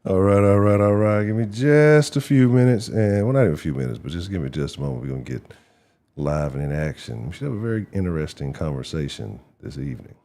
All right, all right, all right. Give me just a few minutes, and well, not even a few minutes, but just give me just a moment. We're gonna get live and in action. We should have a very interesting conversation this evening.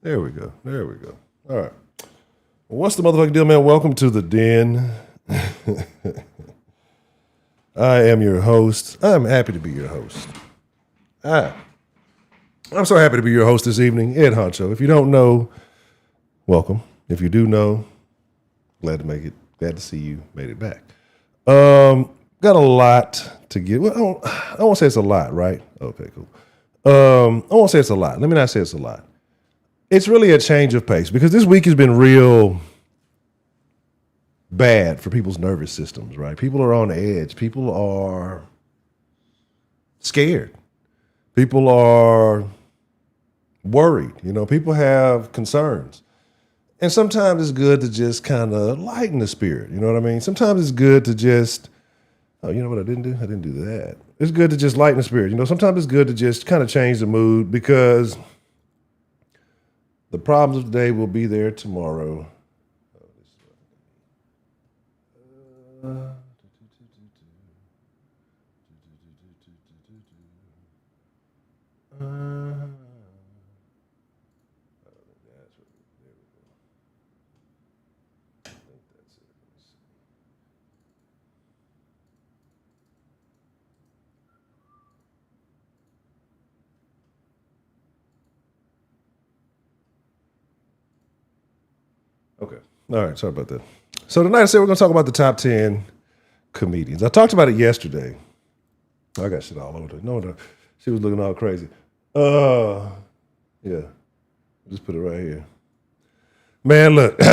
There we go. There we go. All right. What's the motherfucking deal, man? Welcome to the den. I am your host. I'm happy to be your host. Ah, I'm so happy to be your host this evening, Ed Honcho. If you don't know, welcome. If you do know, glad to make it. Glad to see you made it back. Got a lot to get. Well, I don't want to say it's a lot, right? Okay, cool. I won't say it's a lot. Let me not say it's a lot. It's really a change of pace because this week has been real bad for people's nervous systems, right? People are on edge. People are scared. People are worried. People have concerns. And sometimes it's good to just kind of lighten the spirit. You know what I mean? Sometimes it's good to just, oh, you know what I didn't do? I didn't do that. It's good to just lighten the spirit. Sometimes it's good to just kind of change the mood because the problems of today will be there tomorrow. Okay. All right. Sorry about that. So tonight I said we're going to talk about the top 10 comedians. I talked about it yesterday. I got shit all over. No, she was looking all crazy. Yeah. Just put it right here. Man, look, we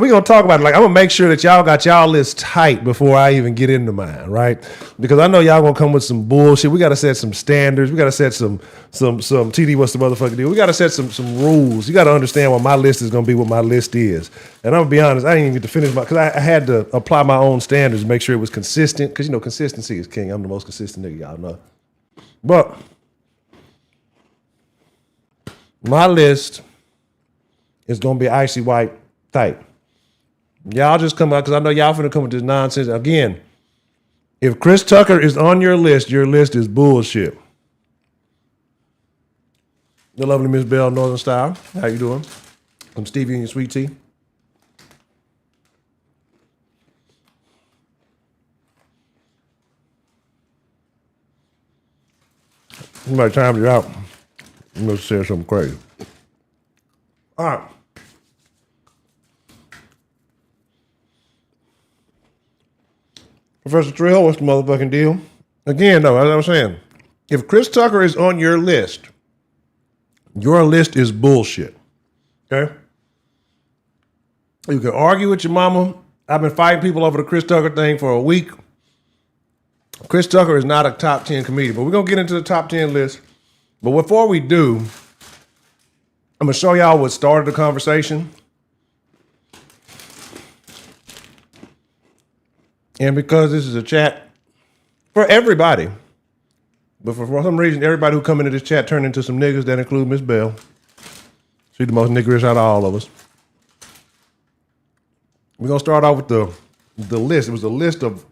gonna talk about it. Like, I'm gonna make sure that y'all got y'all list tight before I even get into mine, right? Because I know y'all gonna come with some bullshit. We gotta set some standards. We gotta set some TD. What's the motherfucking deal? We gotta set some rules. You gotta understand what my list is gonna be. What my list is. And I'm gonna be honest, I didn't even get to finish because I had to apply my own standards, make sure it was consistent. Because you know, consistency is king. I'm the most consistent nigga y'all know. But my list is gonna be icy white tight. Y'all just come out because I know y'all finna come with this nonsense. Again, if Chris Tucker is on your list is bullshit. The lovely Miss Bell, Northern Style. How you doing? I'm Stevie and your sweet tea. Somebody timed you out. You must say something crazy. All right. Professor Trill, what's the motherfucking deal? Again, though, as I was saying, if Chris Tucker is on your list is bullshit. Okay? You can argue with your mama. I've been fighting people over the Chris Tucker thing for a week. Chris Tucker is not a top 10 comedian, but we're going to get into the top 10 list. But before we do, I'm going to show y'all what started the conversation. And because this is a chat for everybody, but for some reason, everybody who come into this chat turned into some niggas. That include Miss Bell. She's the most niggerish out of all of us. We're going to start off with the list. It was a list of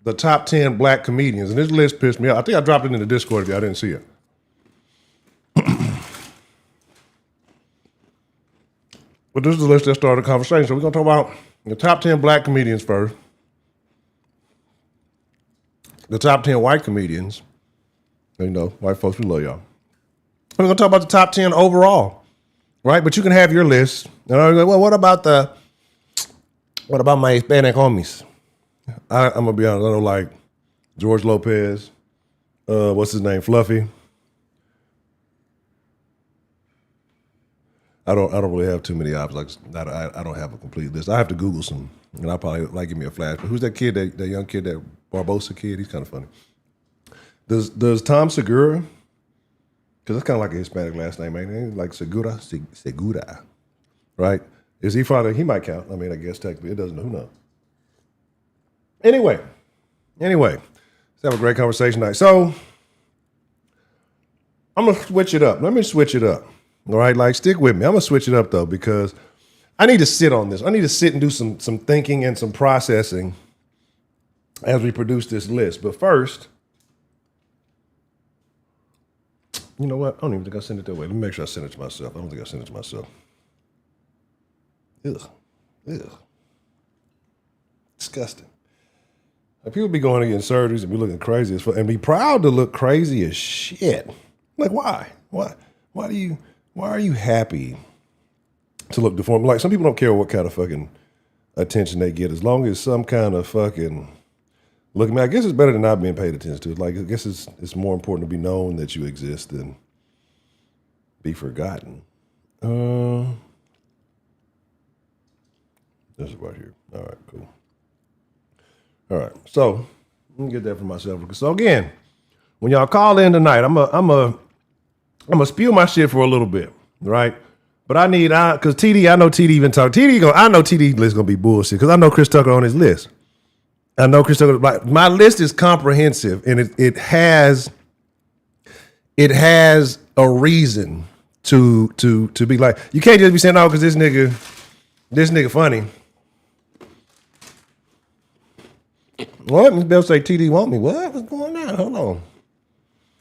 the top 10 black comedians. And this list pissed me off. I think I dropped it in the Discord if y'all didn't see it. But this is the list that started the conversation. So we're going to talk about the top 10 black comedians first. The top 10 white comedians. You know, white folks, we love y'all. We're going to talk about the top 10 overall, right? But you can have your list. And I'm like, well, what about my Hispanic homies? I'm going to be honest, I don't like George Lopez. What's his name? Fluffy. I don't really have too many options. Like, I don't have a complete list. I have to Google some, and I'll probably give me a flash. But who's that kid, that young kid, that Barbosa kid? He's kind of funny. Does Tom Segura, because that's kind of like a Hispanic last name, ain't it? Like Segura, right? Is he father? He might count. I mean, I guess technically it doesn't. Who knows? Anyway, let's have a great conversation tonight. So I'm gonna switch it up. Let me switch it up. All right, like stick with me. I'm gonna switch it up though because I need to sit on this. I need to sit and do some thinking and some processing as we produce this list. But first, you know what? I don't even think I sent it that way. Let me make sure I sent it to myself. I don't think I sent it to myself. Ugh. Disgusting. Like, people be going to get surgeries and be looking crazy as fuck and be proud to look crazy as shit. Like, why? Why are you happy to look deformed? Like, some people don't care what kind of fucking attention they get as long as some kind of fucking look. I mean, I guess it's better than not being paid attention to. Like, I guess it's more important to be known that you exist than be forgotten. This is right here. All right, cool. All right, so let me get that for myself. So again, when y'all call in tonight, I'm gonna spew my shit for a little bit, right? But because TD, I know TD even talk. I know TD list gonna be bullshit because I know Chris Tucker on his list. I know Chris Tucker. My list is comprehensive and it has a reason to be like. You can't just be saying, "Oh, because this nigga funny." What? Miss Bell say TD want me. What? What's going on? Hold on.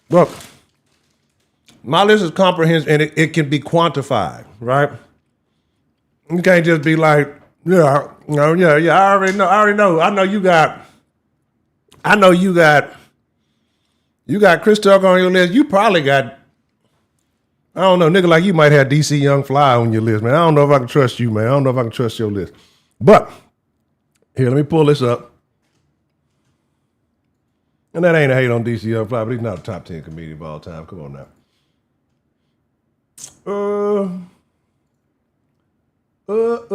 Look, my list is comprehensive and it can be quantified, right? You can't just be like, yeah, I already know. I know you got Chris Tucker on your list. You probably got, I don't know, nigga like you might have DC Young Fly on your list, man. I don't know if I can trust you, man. I don't know if I can trust your list. But here, let me pull this up. And that ain't a hate on DC Young Fly, but he's not a top 10 comedian of all time. Come on now. Get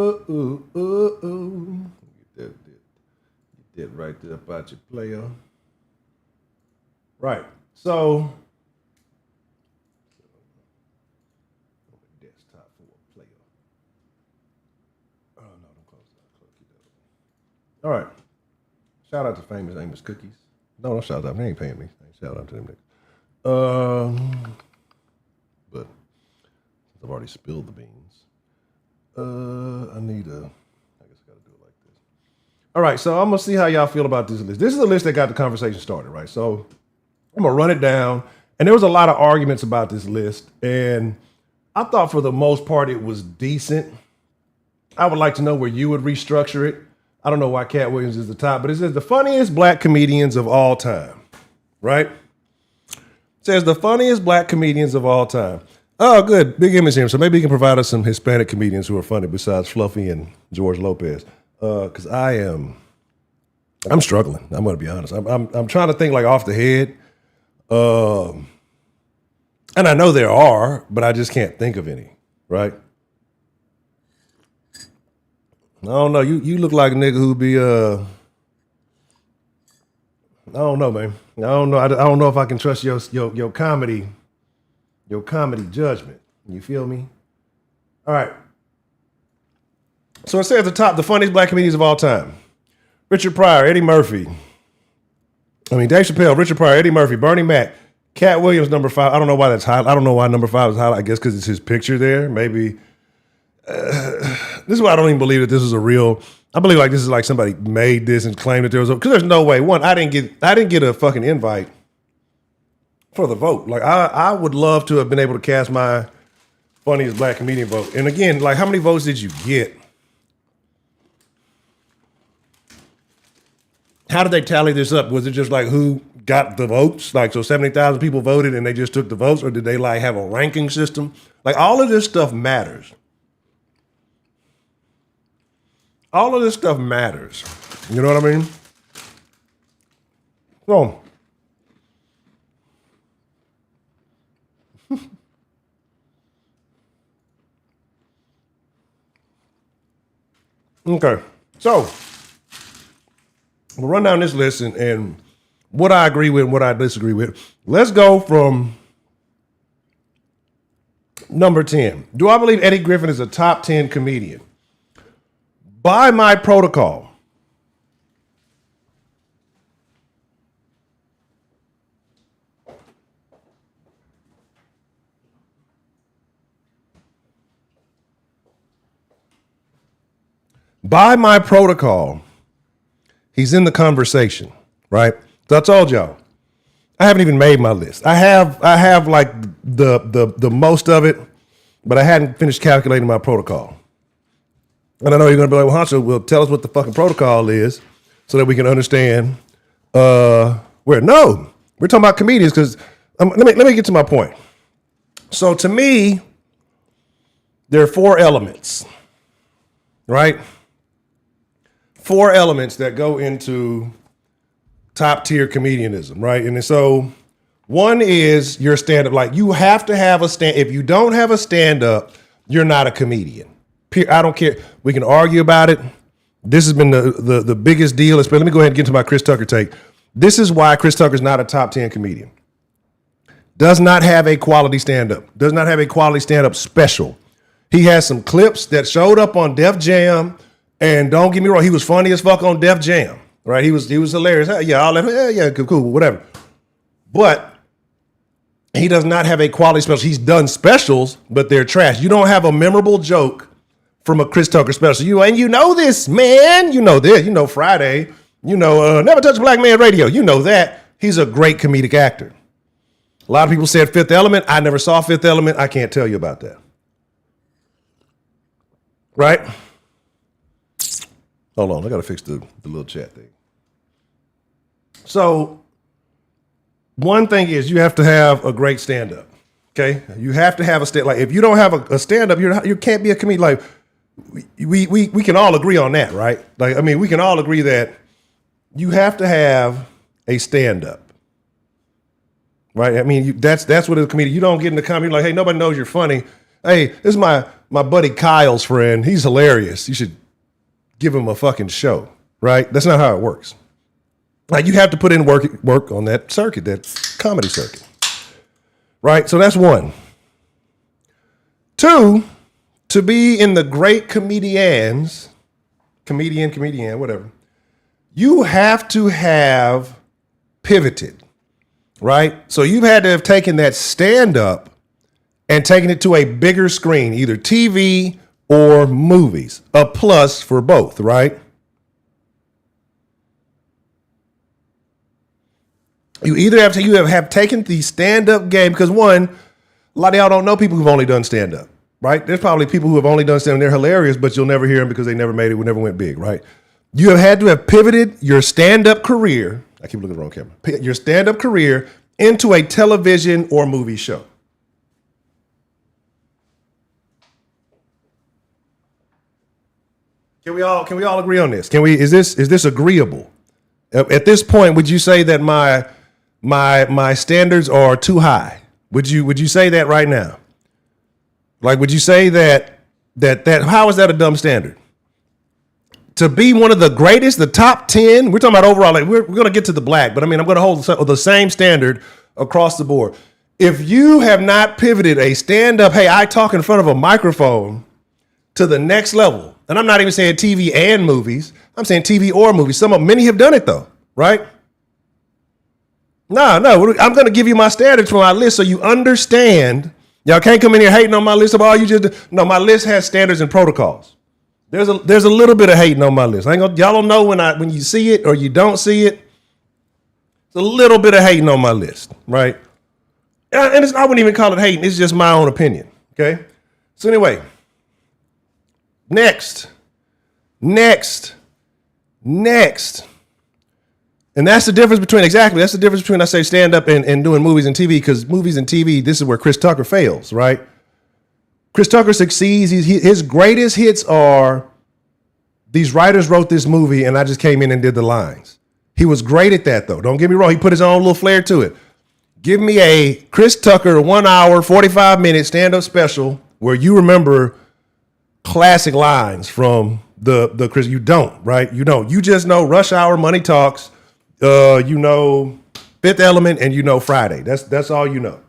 that right there about your player. Right. So, desktop for a player. Oh no, don't close that. All right. Shout out to Famous Amos Cookies. No, don't shout out. They ain't paying me. Shout out to them niggas. But I've already spilled the beans. I guess I gotta do it like this. All right, so I'm gonna see how y'all feel about this list. This is a list that got the conversation started, right? So I'm gonna run it down. And there was a lot of arguments about this list. And I thought for the most part it was decent. I would like to know where you would restructure it. I don't know why Cat Williams is the top, but it says the funniest black comedians of all time, right? It says the funniest black comedians of all time. Oh, good. Big image here. So maybe he can provide us some Hispanic comedians who are funny besides Fluffy and George Lopez. Because I'm struggling. I'm going to be honest. I'm trying to think like off the head. And I know there are, but I just can't think of any, right? I don't know. You look like a nigga who be I don't know, man. I don't know. I don't know if I can trust your comedy judgment. You feel me? All right. So it says at the top, the funniest black comedians of all time. Richard Pryor, Dave Chappelle, Richard Pryor, Eddie Murphy, Bernie Mac, Cat Williams, number 5. I don't know why that's high. I don't know why number 5 is high. I guess because it's his picture there. Maybe. This is why I don't even believe that this is a real. I believe like this is like somebody made this and claimed that there was because there's no way. One, I didn't get a fucking invite for the vote. Like I would love to have been able to cast my funniest black comedian vote. And again, like how many votes did you get? How did they tally this up? Was it just like who got the votes? Like so 70,000 people voted and they just took the votes, or did they like have a ranking system? Like all of this stuff matters. All of this stuff matters. You know what I mean? So, okay. So, we'll run down this list and what I agree with and what I disagree with. Let's go from number 10. Do I believe Eddie Griffin is a top 10 comedian? By my protocol, he's in the conversation, right? So I told y'all, I haven't even made my list. I have like the most of it, but I hadn't finished calculating my protocol. And I know you're going to be like, well, Honcho, well, tell us what the fucking protocol is so that we can understand where. No, we're talking about comedians because let me get to my point. So to me, there are 4 elements, right? 4 elements that go into top tier comedianism, right? And so one is your stand-up. Like you have to have a stand. If you don't have a stand-up, you're not a comedian. I don't care. We can argue about it. This has been the biggest deal. Let me go ahead and get to my Chris Tucker take. This is why Chris Tucker's not a top 10 comedian. Does not have a quality stand-up. Does not have a quality stand-up special. He has some clips that showed up on Def Jam, and don't get me wrong, he was funny as fuck on Def Jam, right? He was hilarious. Yeah, cool, whatever. But he does not have a quality special. He's done specials, but they're trash. You don't have a memorable joke from a Chris Tucker special. You know this, man. You know this. You know Friday. You know Never Touch a Black Man Radio. You know that. He's a great comedic actor. A lot of people said Fifth Element. I never saw Fifth Element. I can't tell you about that. Right? Hold on. I got to fix the little chat thing. So one thing is you have to have a great stand-up. Okay? You have to have a stand. Like if you don't have a stand-up, you can't be a comedian. Like we can all agree on that, right? Like I mean, we can all agree that you have to have a stand-up, right? I mean, that's what a comedian. You don't get in the comedy like, hey, nobody knows you're funny. Hey, this is my my buddy Kyle's friend. He's hilarious. You should give him a fucking show, right? That's not how it works. Like, you have to put in work on that circuit, that comedy circuit, right? So that's one. Two, to be in the great comedian, whatever, you have to have pivoted, right? So you've had to have taken that stand-up and taken it to a bigger screen, either TV or movies, a plus for both, right? You either have to have taken the stand-up game, because one, a lot of y'all don't know people who've only done stand-up, right? There's probably people who have only done stand-up, they're hilarious, but you'll never hear them because they never made it, never went big, right? You have had to have pivoted your stand-up career, I keep looking at the wrong camera, your stand-up career into a television or movie show. Can we all agree on this? Is this agreeable? At this point, would you say that my standards are too high? Would you say that right now? Like, would you say that how is that a dumb standard? To be one of the greatest, the top 10, we're talking about overall, like we're going to get to the black, but I mean, I'm going to hold the same standard across the board. If you have not pivoted a stand-up, hey, I talk in front of a microphone to the next level, and I'm not even saying TV and movies, I'm saying TV or movies. Many have done it though, right? No, I'm going to give you my standards for my list so you understand. Y'all can't come in here hating on my list of no, my list has standards and protocols. There's a little bit of hating on my list. Y'all don't know when you see it or you don't see it. It's a little bit of hating on my list, right? And I wouldn't even call it hating. It's just my own opinion, okay? So anyway, next. And that's the difference between, I say stand up and doing movies and TV, because movies and TV, this is where Chris Tucker fails, right? Chris Tucker succeeds. His greatest hits are, these writers wrote this movie and I just came in and did the lines. He was great at that though. Don't get me wrong. He put his own little flair to it. Give me a Chris Tucker 1 hour, 45-minute stand-up special where you remember classic lines from the Chris. You don't, right? You don't. You just know Rush Hour, Money Talks, you know Fifth Element, and you know Friday. That's all you know.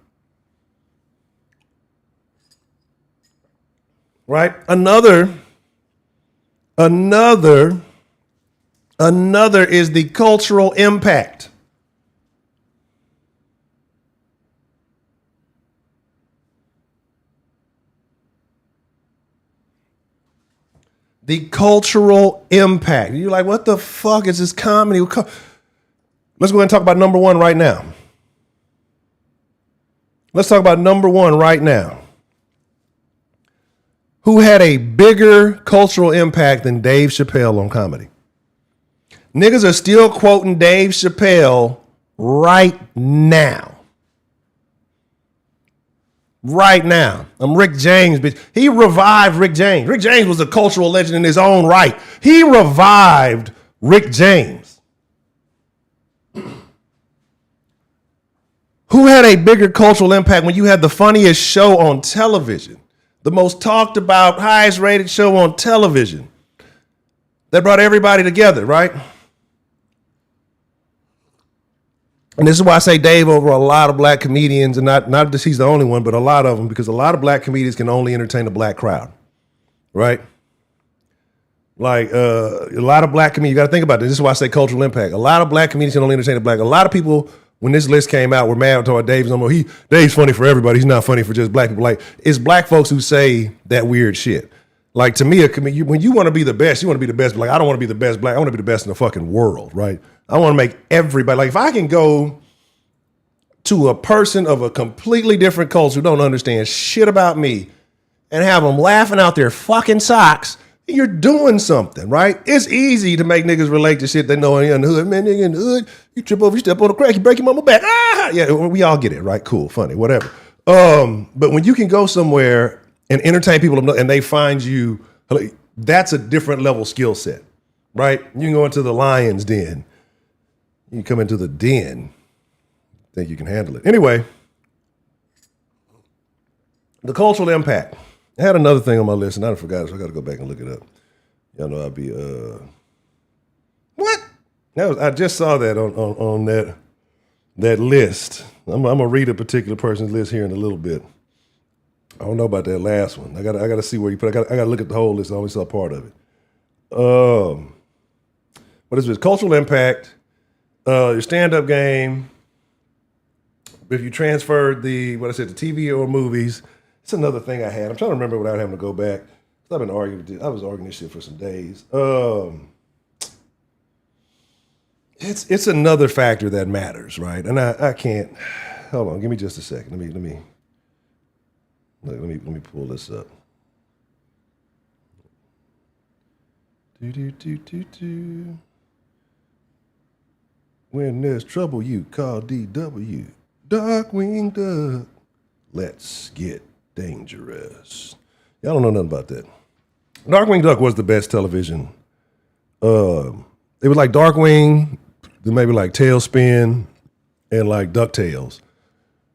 Right? Another is the cultural impact. The cultural impact. You're like, what the fuck is this comedy? Let's go ahead and talk about number one right now. Who had a bigger cultural impact than Dave Chappelle on comedy? Niggas are still quoting Dave Chappelle right now. Right now. I'm Rick James, bitch. He revived Rick James. Rick James was a cultural legend in his own right. He revived Rick James. Who had a bigger cultural impact when you had the funniest show on television? The most talked about, highest rated show on television that brought everybody together, right? And this is why I say Dave over a lot of black comedians, and not that he's the only one, but a lot of them, because a lot of black comedians can only entertain a black crowd, right? Like a lot of black comedians, you got to think about this. This is why I say cultural impact. A lot of black comedians can only entertain a black. A lot of people, when this list came out, were mad about Dave's no more. Dave's funny for everybody. He's not funny for just black people. Like, it's black folks who say that weird shit. Like, to me, when you want to be the best, you want to be the best. But like, I don't want to be the best black. I want to be the best in the fucking world, right? I want to make everybody, like, if I can go to a person of a completely different culture who don't understand shit about me and have them laughing out their fucking socks, you're doing something, right? It's easy to make niggas relate to shit they know in the hood. Man, nigga in the hood, you trip over, you step on the crack, you break your mama back. Ah, yeah, we all get it, right? Cool, funny, whatever. But when you can go somewhere and entertain people and they find you, that's a different level skill set, right? You can go into the lion's den. You can come into the den. Think you can handle it. Anyway, the cultural impact. I had another thing on my list, and I forgot it, so I got to go back and look it up. Y'all know I'll be, what? I just saw that on that list. I'm going to read a particular person's list here in a little bit. I don't know about that last one. I got to see where you put it. I got to look at the whole list. I only saw part of it. What is this? Cultural impact, your stand-up game. If you transferred the TV or movies, it's another thing I had. I'm trying to remember without having to go back. I was arguing this shit for some days. It's another factor that matters, right? And I can't. Hold on, give me just a second. Let me pull this up. When there's trouble, you call DW. Darkwing Duck. Let's get dangerous. Y'all don't know nothing about that. Darkwing Duck was the best television. It was like Darkwing, then maybe like Tailspin, and like DuckTales,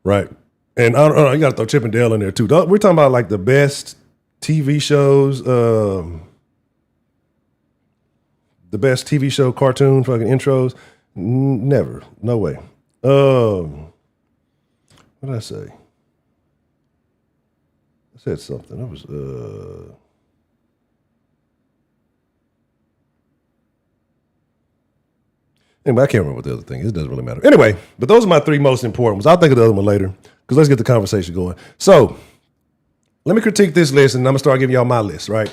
right? And I don't know, you got to throw Chip and Dale in there too. We're talking about like the best TV shows, the best TV show cartoon fucking intros. Never, no way. What did I say? I said something. It was anyway, I can't remember what the other thing is. It doesn't really matter. Anyway, but those are my three most important ones. I'll think of the other one later because let's get the conversation going. So let me critique this list and I'm gonna start giving y'all my list, right?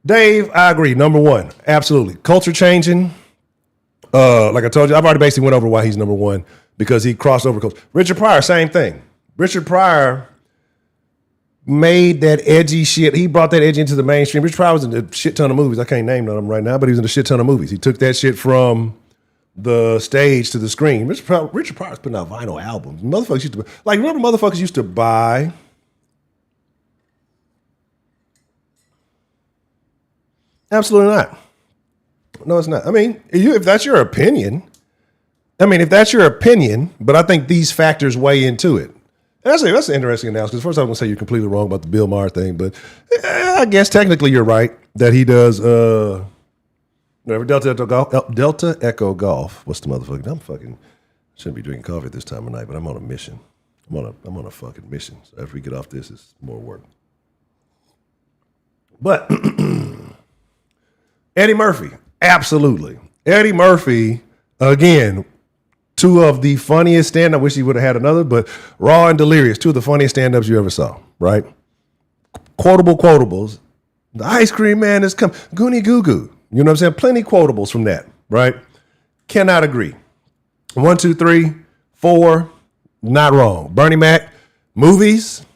Dave, I agree. Number one, absolutely. Culture changing. Like I told you, I've already basically went over why he's number one because he crossed over culture. Richard Pryor, same thing. Richard Pryor made that edgy shit. He brought that edgy into the mainstream. Richard Pryor was in a shit ton of movies. I can't name none of them right now, but he was in a shit ton of movies. He took that shit from the stage to the screen. Richard Pryor's putting out vinyl albums. Motherfuckers used to, like, remember motherfuckers used to buy absolutely not. No, it's not. I mean, if that's your opinion, but I think these factors weigh into it. And that's an interesting analysis, because first I'm going to say you're completely wrong about the Bill Maher thing, but I guess technically you're right that he does Delta Echo Golf. What's the motherfucking? Shouldn't be drinking coffee at this time of night, but I'm on a mission. I'm on a fucking mission. So after we get off this, it's more work. But Eddie Murphy, absolutely. Eddie Murphy, again, two of the funniest stand-up. I wish he would have had another, but Raw and Delirious, two of the funniest stand-ups you ever saw, right? Quotables. The ice cream man has come. Goonie Goo Goo. You know what I'm saying? Plenty quotables from that, right? Cannot agree. 1, 2, 3, 4, not wrong. Bernie Mac, movies,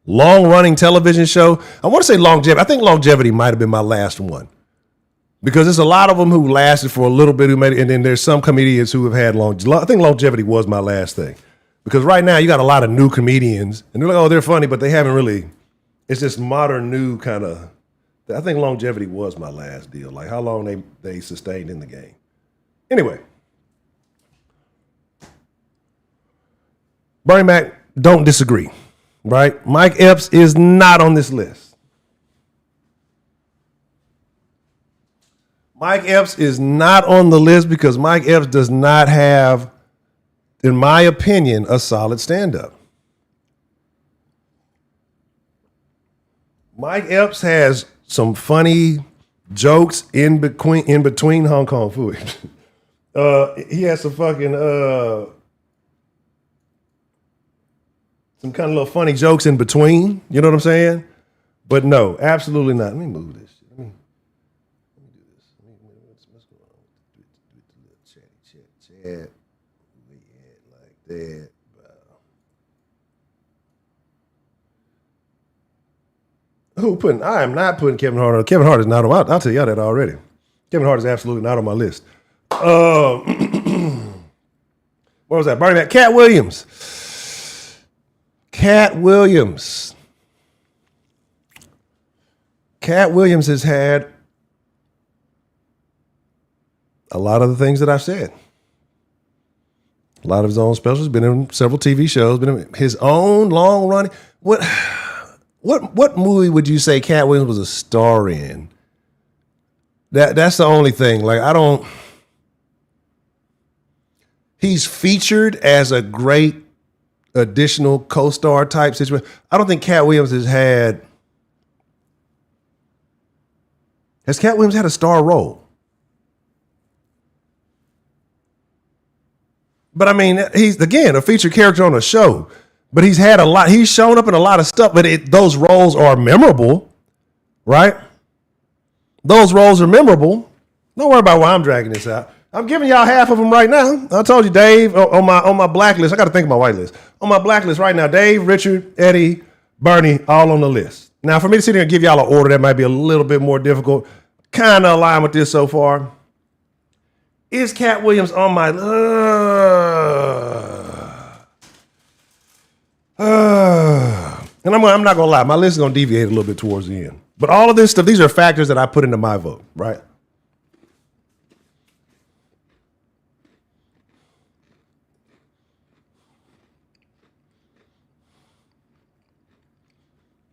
long-running television show. I want to say longevity. I think longevity might have been my last one. Because there's a lot of them who lasted for a little bit, who made it, and then there's some comedians who have had I think longevity was my last thing. Because right now you got a lot of new comedians, and they're like, oh, they're funny, but they haven't really, it's just modern new kind of, I think longevity was my last deal. Like how long they sustained in the game. Anyway. Bernie Mac, don't disagree, right? Mike Epps is not on this list. Mike Epps is not on the list because Mike Epps does not have, in my opinion, a solid stand-up. Mike Epps has some funny jokes in between Hong Kong food. He has some fucking some kind of little funny jokes in between. You know what I'm saying? But no, absolutely not. Let me move this. Chat. Like that. I am not putting Kevin Hart on. Kevin Hart is not on. I'll tell y'all that already. Kevin Hart is absolutely not on my list. What was that? Bernie Mac. Cat Williams. Cat Williams has had a lot of the things that I've said. A lot of his own specials, been in several TV shows, been in his own long running. What What movie would you say Cat Williams was a star in? That's the only thing. Like, I don't. He's featured as a great additional co-star type situation. I don't think Cat Williams has had. Has Cat Williams had a star role? But I mean, he's again a featured character on a show. But he's had a lot. He's shown up in a lot of stuff. But those roles are memorable, right? Those roles are memorable. Don't worry about why I'm dragging this out. I'm giving y'all half of them right now. I told you, Dave, on my blacklist. I got to think of my white list. On my blacklist right now, Dave, Richard, Eddie, Bernie, all on the list. Now, for me to sit here and give y'all an order, that might be a little bit more difficult. Kind of aligned with this so far. Is Cat Williams on my and I'm not gonna lie, my list is gonna deviate a little bit towards the end. But all of this stuff, these are factors that I put into my vote, right?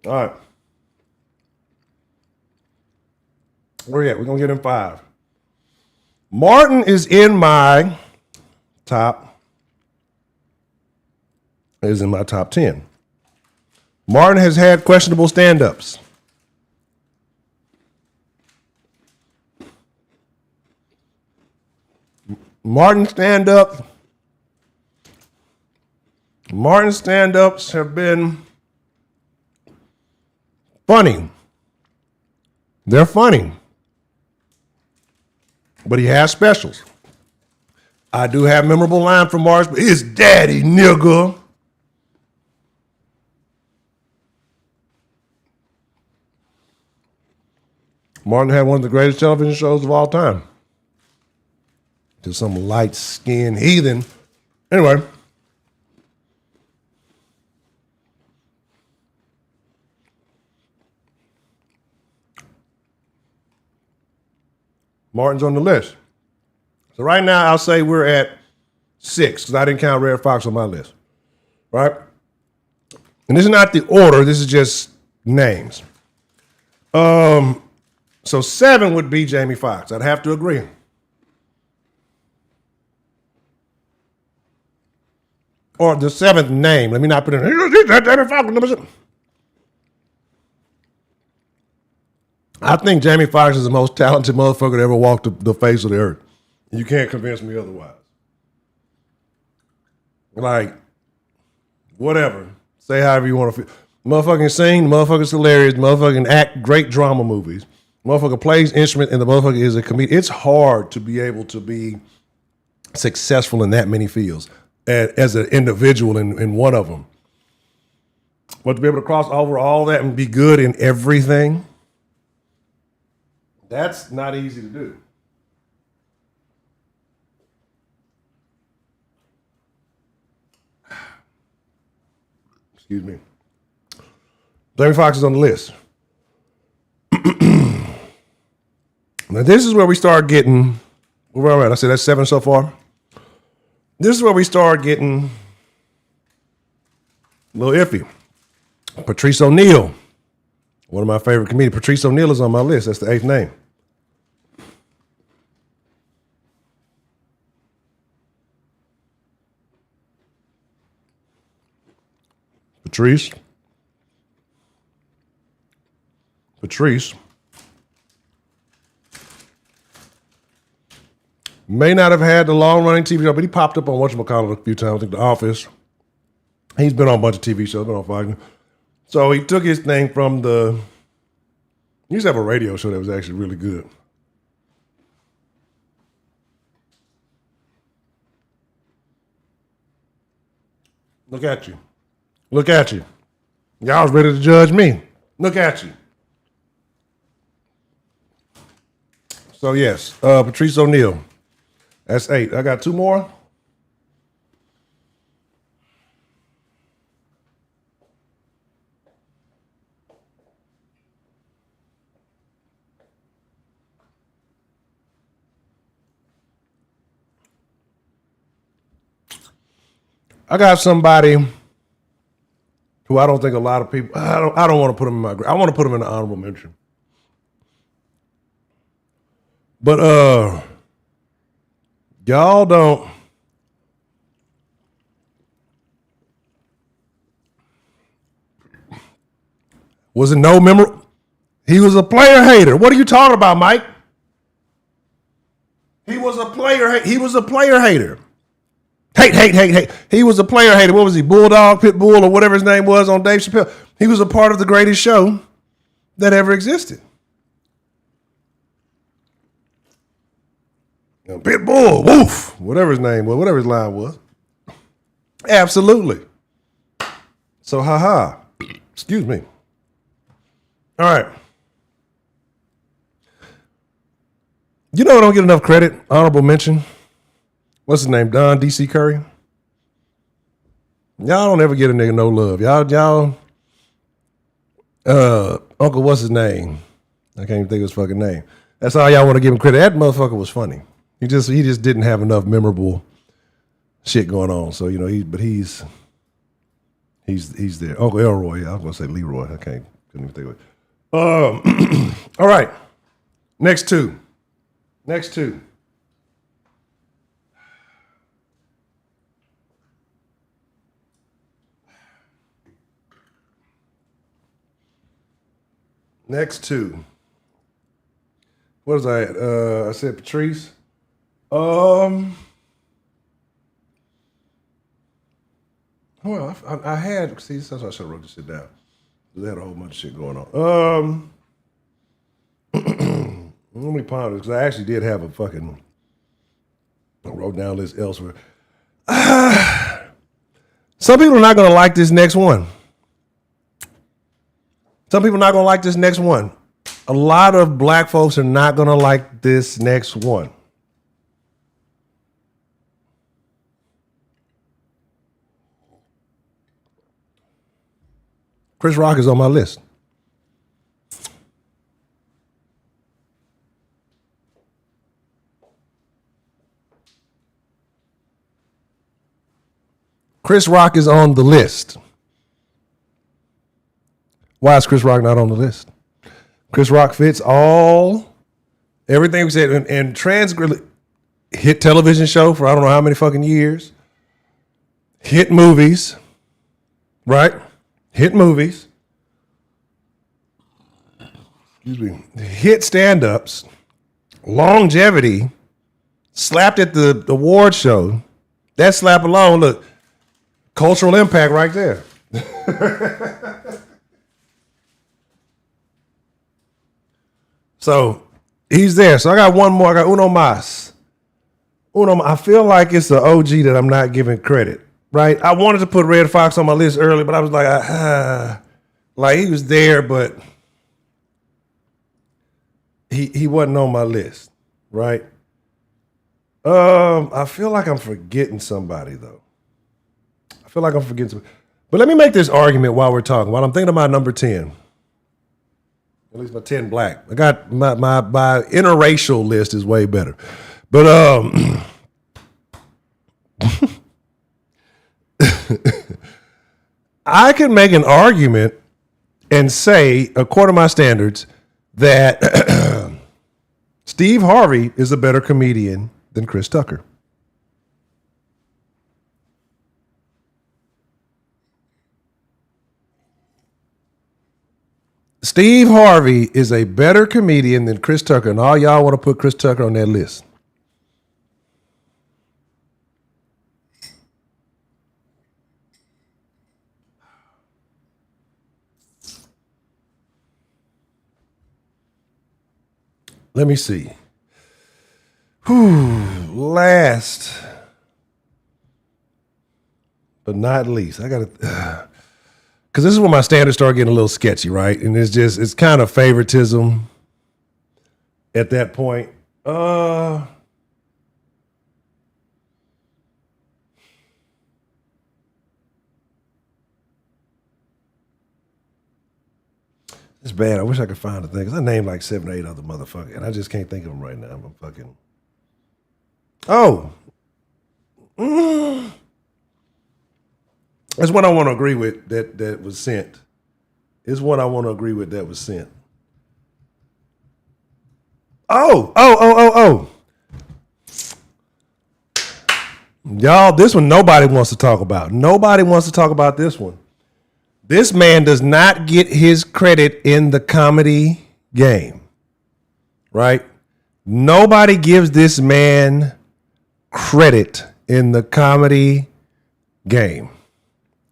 All right. Where you at? We're gonna get in 5. Martin is in my top 10. Martin has had questionable stand-ups. Martin stand-ups have been funny. They're funny. But he has specials. I do have memorable line from Martin, but it's daddy, nigga. Martin had one of the greatest television shows of all time. To some light-skinned heathen. Anyway. Martin's on the list. So right now, I'll say we're at 6, because I didn't count Red Fox on my list. Right? And this is not the order. This is just names. So 7 would be Jamie Foxx. I'd have to agree. Or the 7th name. Let me not put it in. Jamie Foxx. I think Jamie Foxx is the most talented motherfucker that ever walked the face of the earth. You can't convince me otherwise. Like, whatever. Say however you want to feel. Motherfucking sing, motherfucker's hilarious, motherfucking act great drama movies. Motherfucker plays instrument and the motherfucker is a comedian. It's hard to be able to be successful in that many fields as an individual in one of them. But to be able to cross over all that and be good in everything, that's not easy to do. Excuse me. Jamie Foxx is on the list. Now, this is where we start getting, where am I at? I said that's 7 so far. This is where we start getting a little iffy. Patrice O'Neal, one of my favorite comedians. Patrice O'Neal is on my list. That's the 8th name. Patrice may not have had the long-running TV show, but he popped up on whatchamacallit a few times. I think The Office. He's been on a bunch of TV shows, been on Fox. So he took his thing from he used to have a radio show that was actually really good. Look at you. Look at you. Y'all was ready to judge me. Look at you. So yes, Patrice O'Neal. That's 8. I got 2 more. I got somebody who I don't think a lot of people. I don't want to put him in my. I want to put him in the honorable mention. But y'all don't. Was it no memorable? He was a player hater. What are you talking about, Mike? He was a player. He was a player hater. Hate. He was a player hater. What was he? Bulldog, Pitbull, or whatever his name was on Dave Chappelle. He was a part of the greatest show that ever existed. Pitbull, woof, whatever his name was, whatever his line was. Absolutely. So, haha. Excuse me. All right. You know I don't get enough credit? Honorable mention. What's his name? Don D.C. Curry. Y'all don't ever get a nigga no love. Y'all, Uncle, what's his name? I can't even think of his fucking name. That's all y'all want to give him credit. That motherfucker was funny. He just didn't have enough memorable shit going on. So, you know, he's there. Uncle Elroy. I was gonna say Leroy. Couldn't even think of it. All right. Next two. What was I at? I said Patrice. Well, I had, see, that's why I should have wrote this shit down. They had a whole bunch of shit going on. Let me ponder, because I actually did have I wrote down this elsewhere. Some people are not going to like this next one. A lot of black folks are not going to like this next one. Chris Rock is on my list. Chris Rock is on the list. Why is Chris Rock not on the list? Chris Rock fits everything we said, and hit television show for I don't know how many fucking years. Hit movies, right? Hit movies. Excuse me. Hit stand-ups. Longevity. Slapped at the award show. That slap alone, look, cultural impact right there. So he's there. So I got one more. I got Uno Mas. I feel like it's the OG that I'm not giving credit, right? I wanted to put Red Fox on my list early, but I was like, like he was there, but he wasn't on my list, right? I feel like I'm forgetting somebody, though. But let me make this argument while we're talking, while I'm thinking about number 10. At least my 10 black. I got my interracial list is way better. But I can make an argument and say, according to my standards, that Steve Harvey is a better comedian than Chris Tucker. Steve Harvey is a better comedian than Chris Tucker, and all y'all want to put Chris Tucker on that list. Let me see. Last but not least, I got to... Because this is when my standards start getting a little sketchy, right? And it's kind of favoritism at that point. It's bad. I wish I could find the thing. Because I named like 7 or 8 other motherfuckers, and I just can't think of them right now. I'm fucking... Oh. That's what I want to agree with that was sent. It's what I want to agree with that was sent. Oh. Y'all, this one nobody wants to talk about. Nobody wants to talk about this one. This man does not get his credit in the comedy game, right? Nobody gives this man credit in the comedy game.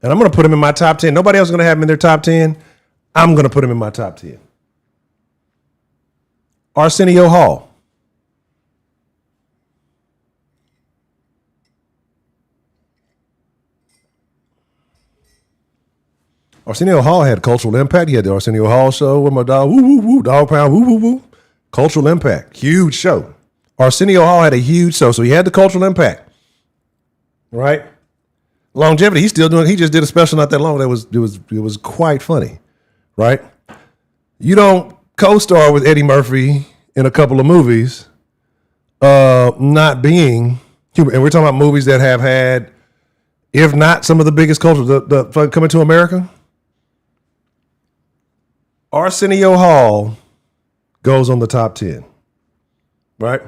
And I'm going to put him in my top 10. Nobody else is going to have him in their top 10. I'm going to put him in my top 10. Arsenio Hall. Arsenio Hall had cultural impact. He had the Arsenio Hall show with my dog, woo, woo, woo, dog pound, woo, woo, woo. Cultural impact. Huge show. Arsenio Hall had a huge show, so he had the cultural impact. Right? Longevity, he's still doing, he just did a special not that long. It was quite funny. Right? You don't co-star with Eddie Murphy in a couple of movies, not being human. And we're talking about movies that have had, if not some of the biggest cultures, the Coming to America. Arsenio Hall goes on the top 10. Right?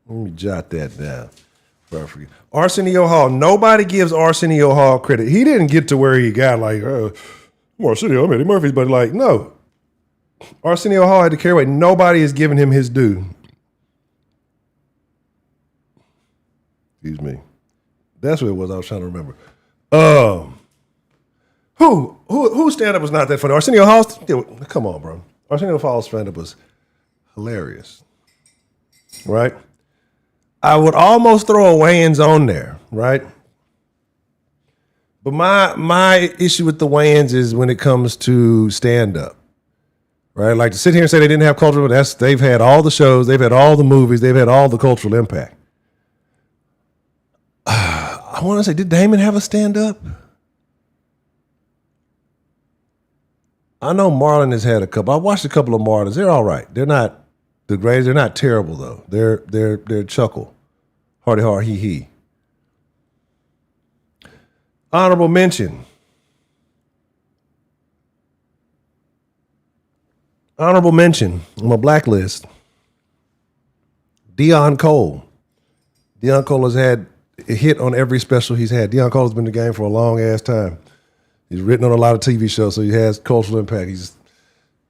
Let me jot that down before I forget. Arsenio Hall. Nobody gives Arsenio Hall credit. He didn't get to where he got like, Arsenio, I'm Eddie Murphy's, but like, no. Arsenio Hall had to carry weight. Nobody is giving him his due. Excuse me. That's what it was I was trying to remember. Who stand-up was not that funny? Arsenio Hall, come on, bro. Arsenio Hall's stand-up was hilarious. Right? I would almost throw a Wayans on there, right? But my issue with the Wayans is when it comes to stand-up. Right? Like to sit here and say they didn't have cultural, they've had all the shows, they've had all the movies, they've had all the cultural impact. I want to say, did Damon have a stand-up? I know Marlon has had a couple. I watched a couple of Marlons. They're all right. They're not the greatest. They're not terrible though. They're chuckle, hardy hard hee hee. Honorable mention. Honorable mention on my blacklist. Deon Cole. Deon Cole has had a hit on every special he's had. Deon Cole has been in the game for a long ass time. He's written on a lot of TV shows, so he has cultural impact. He's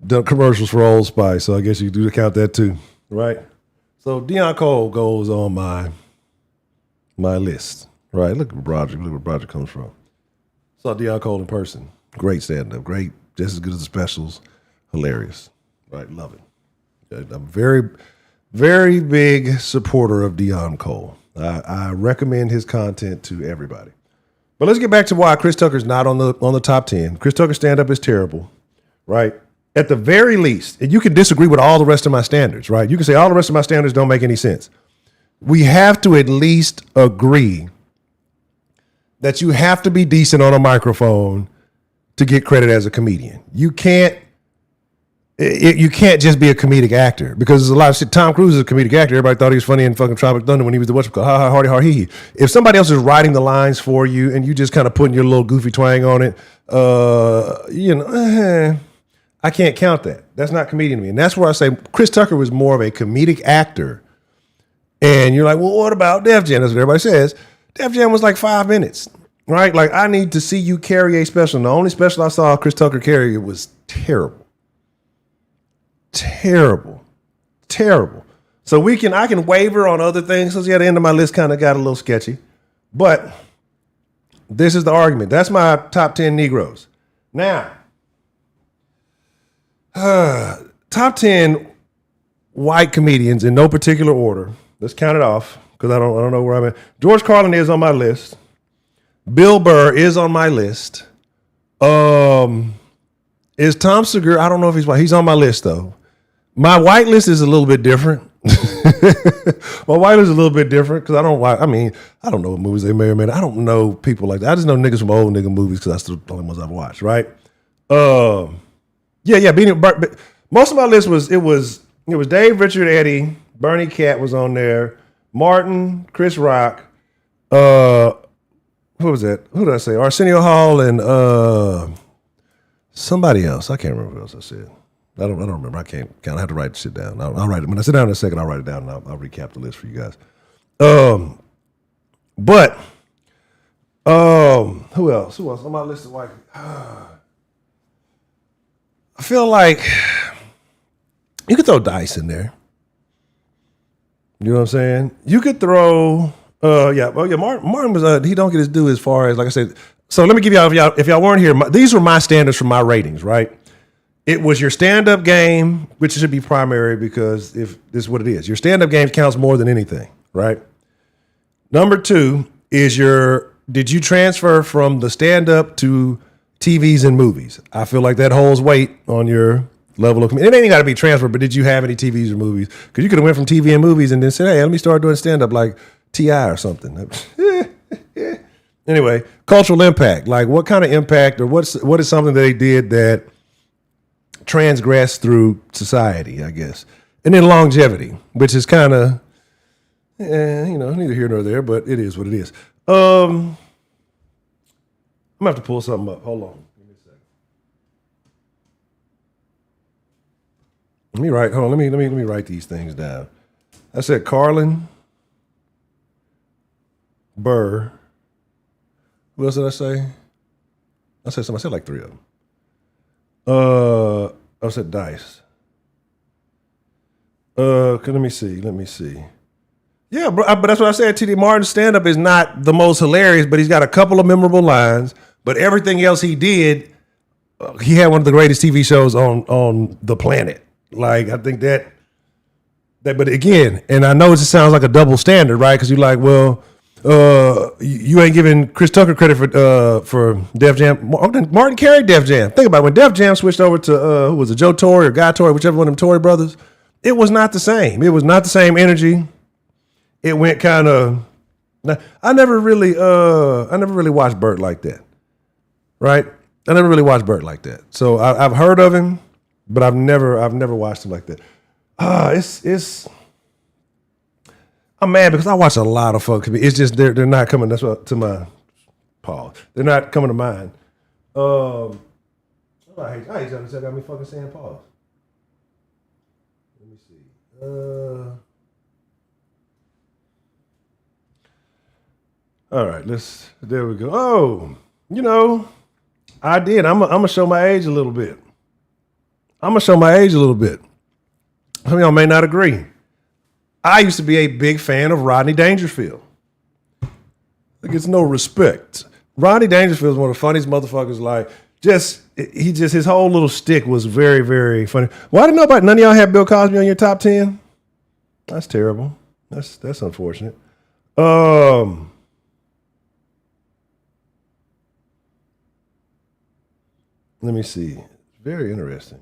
done commercials for Old Spice, so I guess you do count that too, right? So Deon Cole goes on my list, right? Look where Broderick comes from. Saw Deon Cole in person. Great stand-up, great, just as good as the specials. Hilarious, right? Love it. I'm very, very big supporter of Deon Cole. I recommend his content to everybody. But let's get back to why Chris Tucker's not on the top 10. Chris Tucker's stand-up is terrible, right? At the very least, and you can disagree with all the rest of my standards, right? You can say all the rest of my standards don't make any sense. We have to at least agree that you have to be decent on a microphone to get credit as a comedian. You can't just be a comedic actor because there's a lot of shit. Tom Cruise is a comedic actor. Everybody thought he was funny in fucking Tropic Thunder when he was the whatchamacallit, ha ha, hardy har hee hee. If somebody else is writing the lines for you and you just kind of putting your little goofy twang on it, I can't count that. That's not comedian to me. And that's where I say Chris Tucker was more of a comedic actor. And you're like, well, what about Def Jam? That's what everybody says. Def Jam was like 5 minutes, right? Like, I need to see you carry a special. And the only special I saw Chris Tucker carry, it was terrible. Terrible. So I can waver on other things. So yeah, the end of my list kind of got a little sketchy. But this is the argument. That's my top 10 Negroes. Now, top 10 white comedians in no particular order. Let's count it off because I don't know where I'm at. George Carlin is on my list. Bill Burr is on my list. Is Tom Segura? I don't know if he's white. He's on my list though. My white list is a little bit different. My white list is a little bit different because I don't know what movies they may or may not. I don't know people like that. I just know niggas from old nigga movies because that's the only ones I've watched, right? Most of my list was Dave, Richard, Eddie, Bernie Cat was on there, Martin, Chris Rock, What was that? Who did I say? Arsenio Hall and somebody else. I can't remember who else I said. I don't remember. I can't count. I have to write shit down. I'll write it. When I sit down in a second, I'll write it down and I'll recap the list for you guys. But who else? Who else on my list of white? I feel like you could throw Dice in there. You know what I'm saying? You could throw Martin was he don't get his due as far as, like I said. So let me give y'all, if y'all weren't here, these were my standards for my ratings, right? It was your stand-up game, which should be primary because if this is what it is. Your stand-up game counts more than anything, right? Number 2 is did you transfer from the stand-up to TVs and movies? I feel like that holds weight on your level of commitment. It ain't got to be transferred, but did you have any TVs or movies? Because you could have went from TV and movies and then said, hey, let me start doing stand-up like T.I. or something. Anyway, cultural impact. Like what kind of impact or what is something that they did that transgressed through society, I guess. And then longevity, which is kind of, neither here nor there, but it is what it is. I'm gonna have to pull something up. Hold on. Give me a second. Let me write these things down. I said Carlin, Burr. What else did I say? I said something. I said like 3 of them. I said Dice. Let me see. Yeah, but that's what I said. T.D. Martin's stand-up is not the most hilarious, but he's got a couple of memorable lines. But everything else he did, he had one of the greatest TV shows on the planet. Like, I think that, but again, and I know it just sounds like a double standard, right? Because you're like, well, you ain't giving Chris Tucker credit for Def Jam. Martin carried Def Jam. Think about it. When Def Jam switched over to who was it, Joe Torre or Guy Torre, whichever one of them Torre brothers, it was not the same. It was not the same energy. It went kind of. I never really watched Burt like that, right? I never really watched Burt like that. So I've heard of him, but I've never watched him like that. It's. I'm mad because I watch a lot of folk. It's just they're not coming. That's what to my pause. They're not coming to mind. I hate y'all to got me fucking saying pause. Let me see. All right, there we go. Oh, I did. I'm gonna show my age a little bit. Some of y'all may not agree. I used to be a big fan of Rodney Dangerfield. Like, it's no respect. Rodney Dangerfield is one of the funniest motherfuckers. Like, his whole little stick was very, very funny. Well, I didn't know about none of y'all have Bill Cosby on your top 10. That's terrible. That's unfortunate. Let me see. Very interesting.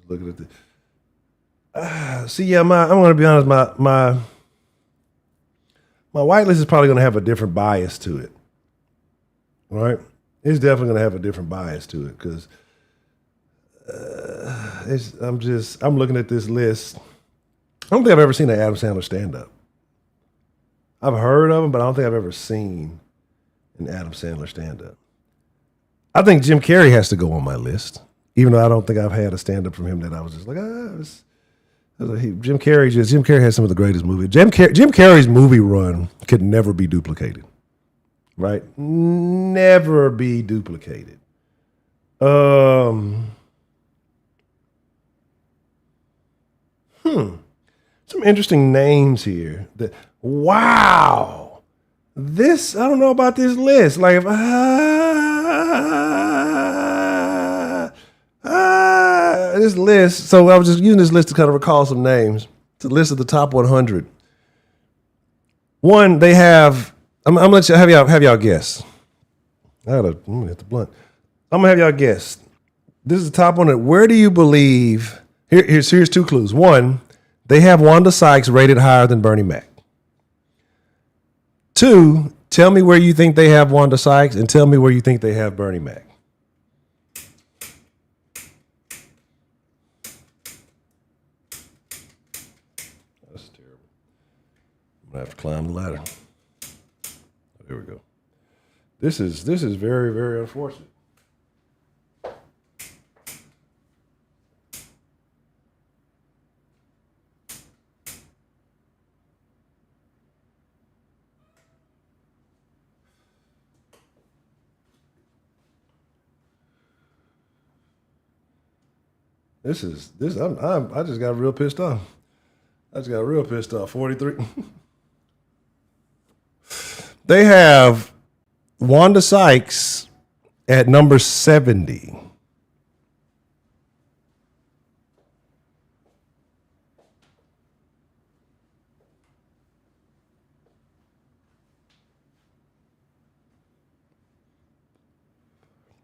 Looking at the, I'm going to be honest. My white list is probably going to have a different bias to it, right? It's definitely going to have a different bias to it because I'm looking at this list. I don't think I've ever seen an Adam Sandler stand up. I've heard of him, but I don't think I've ever seen an Adam Sandler stand up. I think Jim Carrey has to go on my list. Even though I don't think I've had a stand-up from him that I was just like, Jim Carrey has some of the greatest movies. Jim Carrey's movie run could never be duplicated, right? Never be duplicated. Some interesting names here. Wow. I don't know about this list. Like, this list, so I was just using this list to kind of recall some names. It's a list of the top 100. One, they have, I'm gonna let you have y'all guess. I'm gonna hit the blunt. I'm gonna have y'all guess. This is the top 100. Where do you believe, here's 2 clues. One, they have Wanda Sykes rated higher than Bernie Mac. 2, tell me where you think they have Wanda Sykes and tell me where you think they have Bernie Mac. I have to climb the ladder. There we go. This is very, very unfortunate. I just got real pissed off. 43. They have Wanda Sykes at number 70.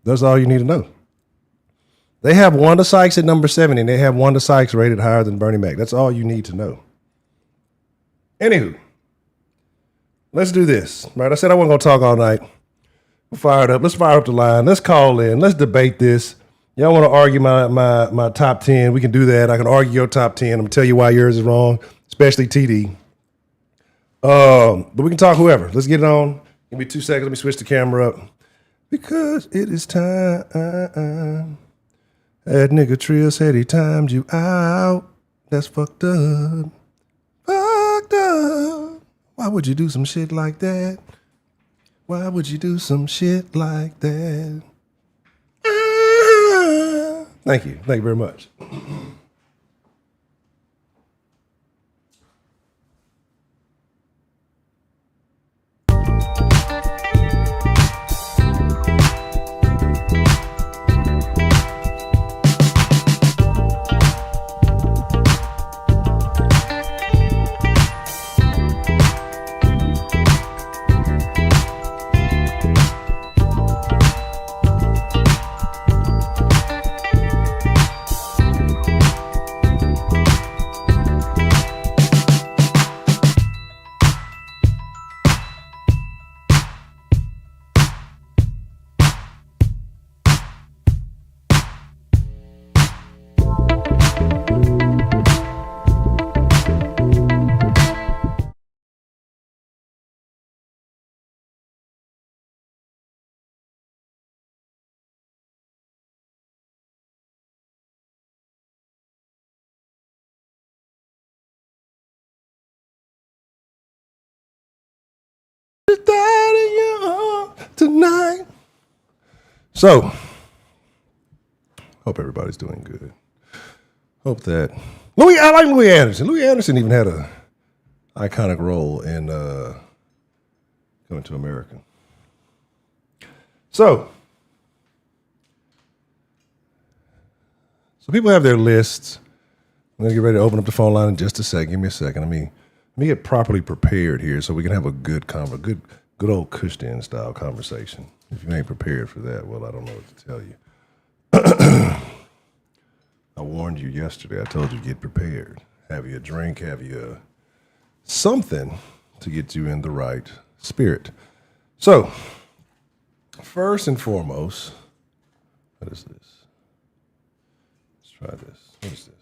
That's all you need to know. They have Wanda Sykes at number 70, and they have Wanda Sykes rated higher than Bernie Mac. That's all you need to know. Anywho, let's do this. Right? I said I wasn't going to talk all night. We're fired up. Let's fire up the line. Let's call in. Let's debate this. Y'all want to argue my top 10? We can do that. I can argue your top 10. I'm going to tell you why yours is wrong, especially TD. But we can talk whoever. Let's get it on. Give me 2 seconds. Let me switch the camera up. Because it is time. That nigga Trill said he timed you out. That's fucked up. Fucked up. Why would you do some shit like that? Why would you do some shit like that? Thank you. Thank you very much. Tonight. So, hope everybody's doing good. Hope that I like Louis Anderson. Louis Anderson even had a iconic role in Coming to America. So people have their lists. I'm gonna get ready to open up the phone line in just a second. Give me a second. Let me get properly prepared here so we can have a good good old Cushton style conversation. If you ain't prepared for that, well, I don't know what to tell you. I warned you yesterday. I told you to get prepared. Have you a drink, have you something to get you in the right spirit. So, first and foremost, what is this? Let's try this. What is this?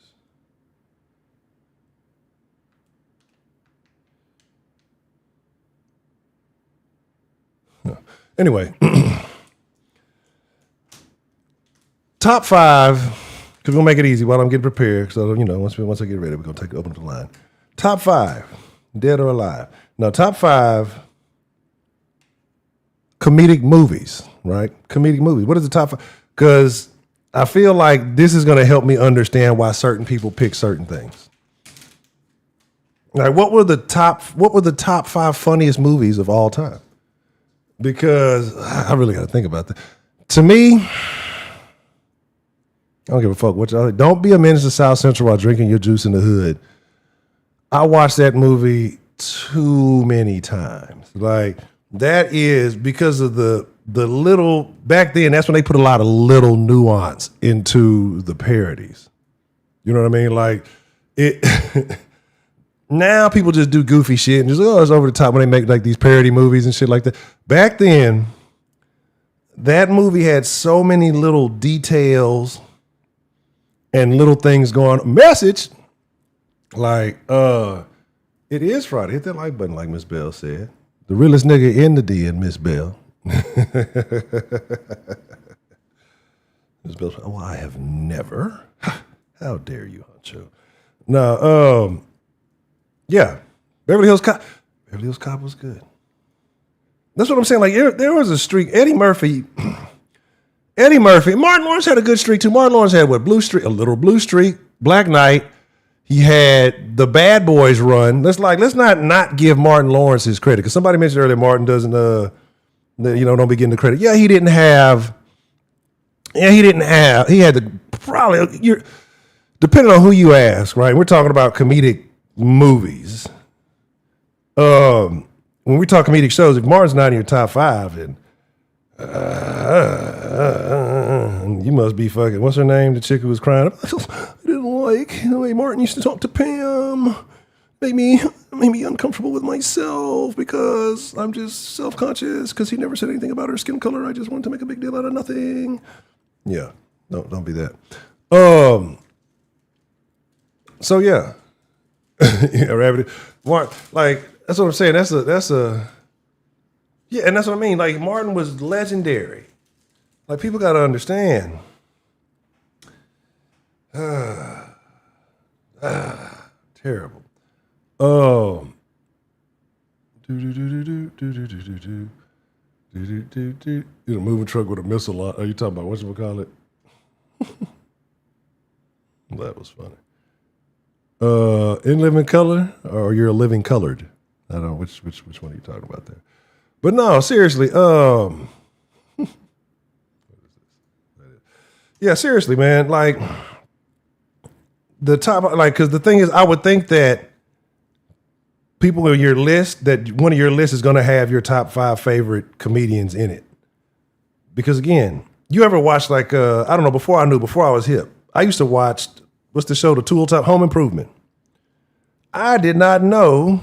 Anyway, top 5, because we're going to make it easy while I'm getting prepared. So, once I get ready, we're going to open up the line. Top 5, dead or alive. Now, top 5 comedic movies, right? Comedic movies. What is the top 5? Because I feel like this is going to help me understand why certain people pick certain things. Like, what were the top 5 funniest movies of all time? Because I really got to think about that. To me, I don't give a fuck what y'all. Don't be a menace to South Central while drinking your juice in the hood. I watched that movie too many times. Like, that is because of the little, back then, that's when they put a lot of little nuance into the parodies. You know what I mean? Like, it. Now people just do goofy shit and just, it's over the top when they make like these parody movies and shit like that. Back then, that movie had so many little details and little things going on. Message, like, It is Friday. Hit that like button, like Miss Bell said. The realest nigga in the den, Miss Bell. Miss Bell. Oh, I have never. How dare you, Honcho? No, yeah. Beverly Hills Cop was good. That's what I'm saying. Like there was a streak. Eddie Murphy. Martin Lawrence had a good streak too. Martin Lawrence had what? Blue streak, a little blue streak, Black Knight. He had the Bad Boys run. Let's not give Martin Lawrence his credit, because somebody mentioned earlier Martin doesn't don't be getting the credit. Yeah, he had the probably depending on who you ask, right? We're talking about comedic movies. When we talk comedic shows, if Martin's not in your top 5, then you must be fucking. What's her name? The chick who was crying. I didn't like the way Martin used to talk to Pam. Made me uncomfortable with myself because I'm just self-conscious because he never said anything about her skin color. I just wanted to make a big deal out of nothing. Yeah, don't be that. So yeah, yeah, Rabbit. Martin, like that's what I'm saying. That's a. Yeah, and that's what I mean. Like, Martin was legendary. Like, people got to understand. Terrible. You know, moving truck with a missile on. Are you talking about whatchamacallit? That was funny. In living color, or you're a living colored? I don't know which one are you talking about there. But no, seriously, yeah, seriously, man, like the top, like, because the thing is, I would think that people on your list, that one of your lists is going to have your top 5 favorite comedians in it. Because again, you ever watch like, I don't know, before I was hip, I used to watch, what's the show, the Tool Top, Home Improvement. I did not know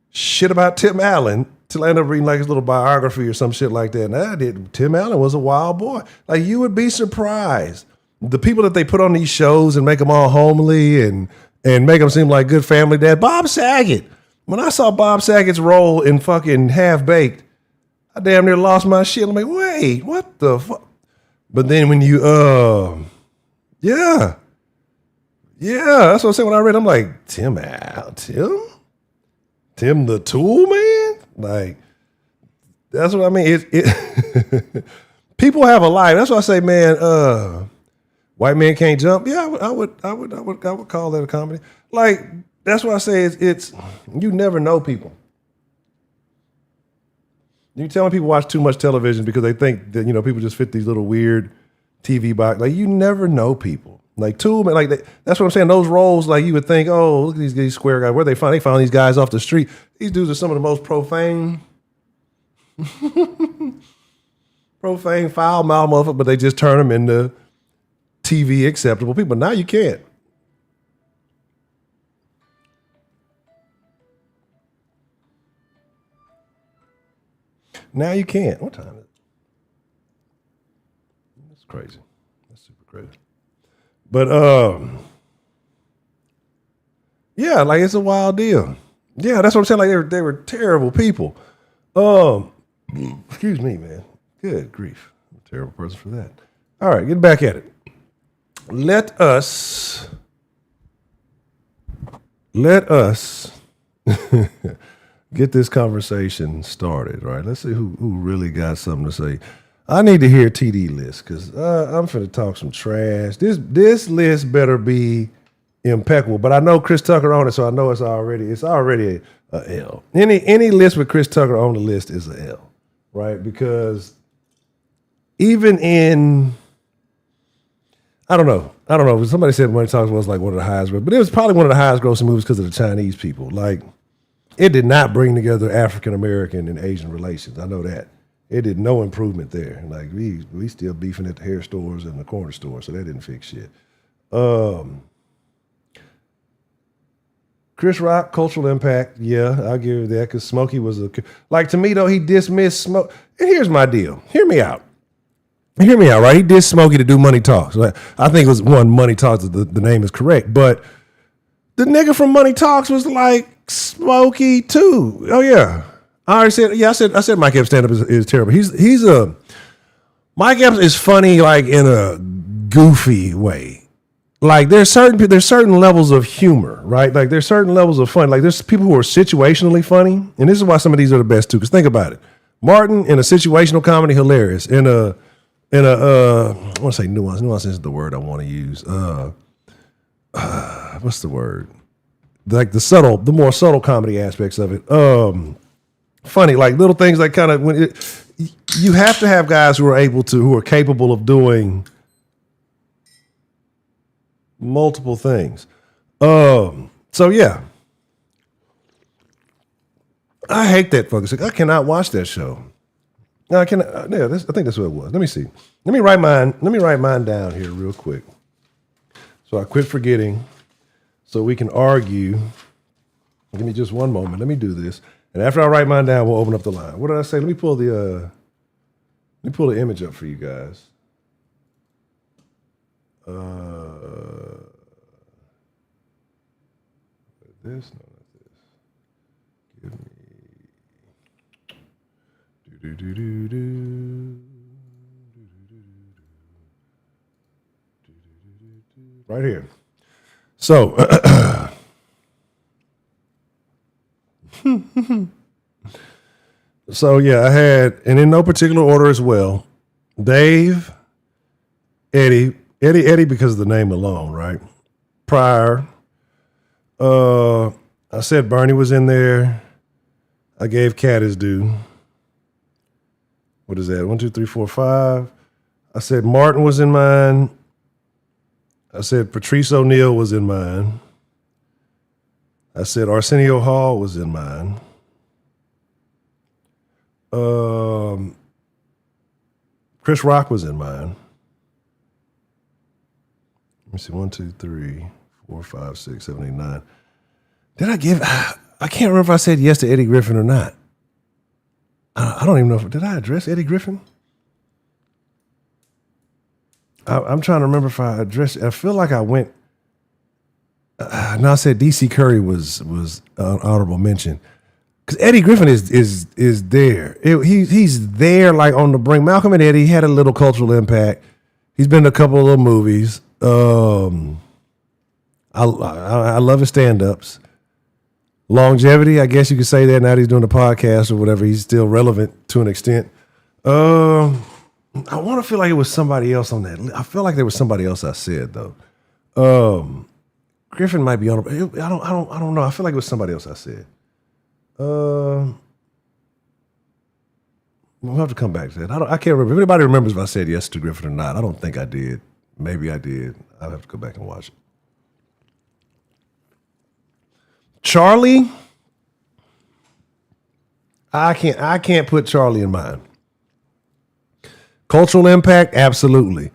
shit about Tim Allen till I ended up reading like his little biography or some shit like that. And Tim Allen was a wild boy. Like, you would be surprised. The people that they put on these shows and make them all homely and make them seem like good family dad. Bob Saget. When I saw Bob Saget's role in fucking Half Baked, I damn near lost my shit. I'm like, wait, what the fuck? But then when you, yeah, that's what I'm saying. When I read, I'm like, Tim the Tool Man? Like, that's what I mean. It people have a life. That's why I say, man, white man can't jump. Yeah, I would call that a comedy. Like, that's why I say it's you never know people. You telling people watch too much television because they think that, you know, people just fit these little weird TV box. Like, you never know people. Like, Tool Man, like that's what I'm saying. Those roles, like, you would think, oh, look at these square guys. Where they find these guys off the street. These dudes are some of the most profane, foul mouth motherfuckers, but they just turn them into TV acceptable people. Now you can't. Now you can't. What time is it? That's crazy. That's super crazy. But yeah, like, it's a wild deal. Yeah, that's what I'm saying. Like, they were terrible people. Excuse me, man. Good grief. I'm a terrible person for that. All right, get back at it. Let us get this conversation started, right? Let's see who really got something to say. I need to hear TD list because I'm finna talk some trash. This list better be impeccable. But I know Chris Tucker on it, so I know it's already a L. Any list with Chris Tucker on the list is a L, right? Because even in, I don't know. Somebody said Money Talks was like one of the highest, but it was probably one of the highest grossing movies because of the Chinese people. Like, it did not bring together African American and Asian relations. I know that. It did no improvement there. Like, we still beefing at the hair stores and the corner store, so that didn't fix shit. Chris Rock, cultural impact, yeah, I'll give you that, because Smokey was like, to me though, he dismissed Smoke. And here's my deal. Hear me out, right? He did Smokey to do Money Talks. I think it was Money Talks, the name is correct, but the nigga from Money Talks was like, Smokey too. Oh yeah, I already said. Yeah, I said Mike Epps stand up is terrible. Mike Epps is funny like in a goofy way. Like there's certain levels of humor, right? Like there's certain levels of fun. Like there's people who are situationally funny, and this is why some of these are the best too. Because think about it, Martin in a situational comedy, hilarious. In a I want to say nuance. Nuance isn't the word I want to use. What's the word? Like the more subtle comedy aspects of it. Funny, like little things like kind of you have to have guys who are capable of doing multiple things. So yeah. I hate that fucking shit. I cannot watch that show. No, I cannot. Yeah, I think that's what it was. Let me see. Let me write mine down here real quick. So I quit forgetting. So we can argue. Give me just one moment. Let me do this. And after I write mine down, we'll open up the line. What did I say? Let me pull the image up for you guys. This, no, not this. Give me right here. So so yeah, I had, and in no particular order as well, Dave, Eddie because of the name alone, right? Pryor. I said Bernie was in there. I gave Cat his due. What is that? 1, 2, 3, 4, 5. I said Martin was in mine. I said Patrice O'Neal was in mine. I said Arsenio Hall was in mine. Chris Rock was in mine. Let me see. 1, 2, 3, 4, 5, 6, 7, 8, 9. Did I give? I can't remember if I said yes to Eddie Griffin or not. I don't even know did I address Eddie Griffin? I'm trying to remember if I addressed. I feel like I went. No, I said DC Curry was an honorable mention because Eddie Griffin is there. He's there like on the brink. Malcolm and Eddie had a little cultural impact. He's been in a couple of little movies. I love his stand-ups. Longevity, I guess you could say that now that he's doing a podcast or whatever. He's still relevant to an extent. I want to feel like it was somebody else on that. I feel like there was somebody else I said though. Griffin might be on. I don't know. I feel like it was somebody else I said. We'll have to come back to that. I can't remember. If anybody remembers if I said yes to Griffin or not, I don't think I did. Maybe I did. I'll have to go back and watch it. Charlie, I can't put Charlie in mine. Cultural impact, absolutely.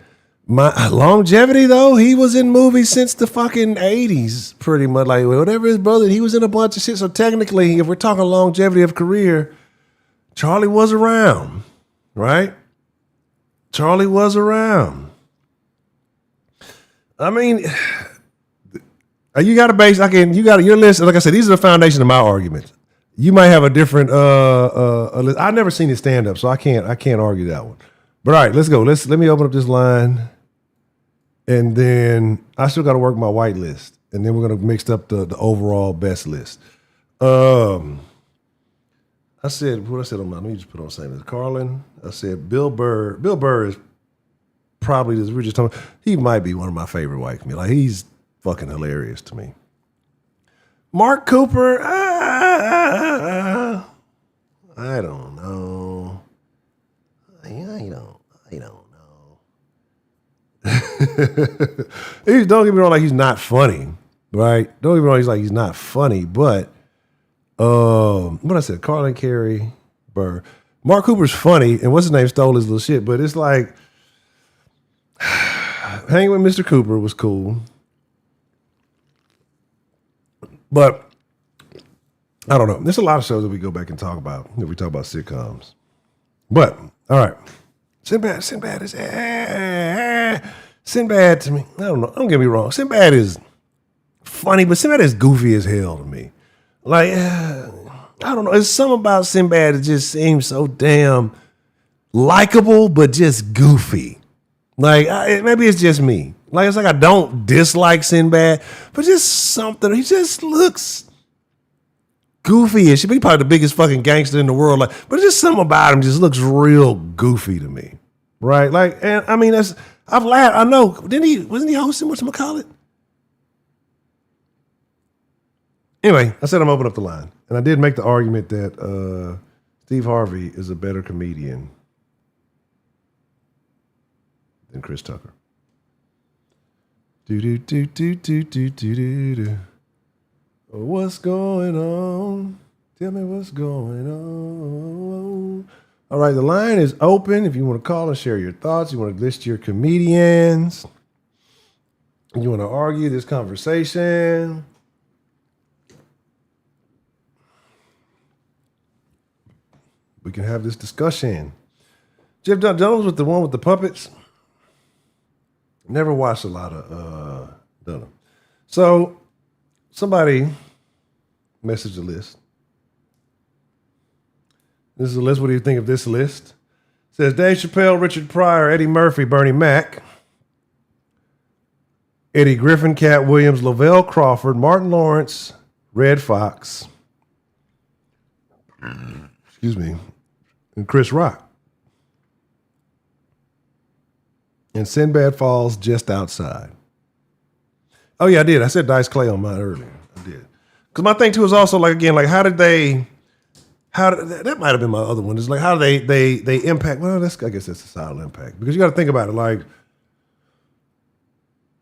My longevity, though, he was in movies since the fucking 80s, pretty much. Like, whatever his brother, he was in a bunch of shit. So technically, if we're talking longevity of career, Charlie was around, right? Charlie was around. I mean, you got to base, you got your list. Like I said, these are the foundation of my arguments. You might have a different list. I've never seen it stand up, so I can't argue that one. But all right, let's go. Let me open up this line. And then I still got to work my white list. And then we're going to mix up the overall best list. I said, what I said on mine, let me just put on the same as Carlin. I said Bill Burr. Bill Burr is probably, we were just talking, he might be one of my favorite white comedians. Like, he's fucking hilarious to me. Mark Cooper, I don't know. I don't know. Don't get me wrong, like he's not funny, right? Don't get me wrong, he's not funny, but what I said, Carlin, Carey, Burr. Mark Cooper's funny, and what's his name stole his little shit, but it's like hanging with Mr. Cooper was cool. But I don't know. There's a lot of shows that we go back and talk about if we talk about sitcoms. But all right, Sinbad is Sinbad to me. I don't know. Don't get me wrong. Sinbad is funny, but Sinbad is goofy as hell to me. Like, I don't know. It's something about Sinbad that just seems so damn likable, but just goofy. Like, maybe it's just me. Like, it's like I don't dislike Sinbad, but just something. He just looks goofy as shit. He's probably the biggest fucking gangster in the world. Like, but just something about him just looks real goofy to me. Right? Like, and I mean, I've laughed. I know. Wasn't he hosting whatchamacallit? Anyway, I said I'm opening up the line. And I did make the argument that Steve Harvey is a better comedian than Chris Tucker. What's going on? Tell me what's going on. All right, the line is open. If you want to call and share your thoughts, you want to list your comedians, you want to argue this conversation. We can have this discussion. Jeff Dunham was the one with the puppets. Never watched a lot of Dunham. So somebody messaged a list. This is a list. What do you think of this list? It says Dave Chappelle, Richard Pryor, Eddie Murphy, Bernie Mac, Eddie Griffin, Cat Williams, Lavelle Crawford, Martin Lawrence, Red Fox, excuse me, and Chris Rock. And Sinbad falls just outside. Oh, yeah, I did. I said Dice Clay on mine earlier. I did. Because my thing, too, is also, like, again, like, that might have been my other one. It's like, how do they impact? Well, I guess that's a solid impact. Because you got to think about it. Like,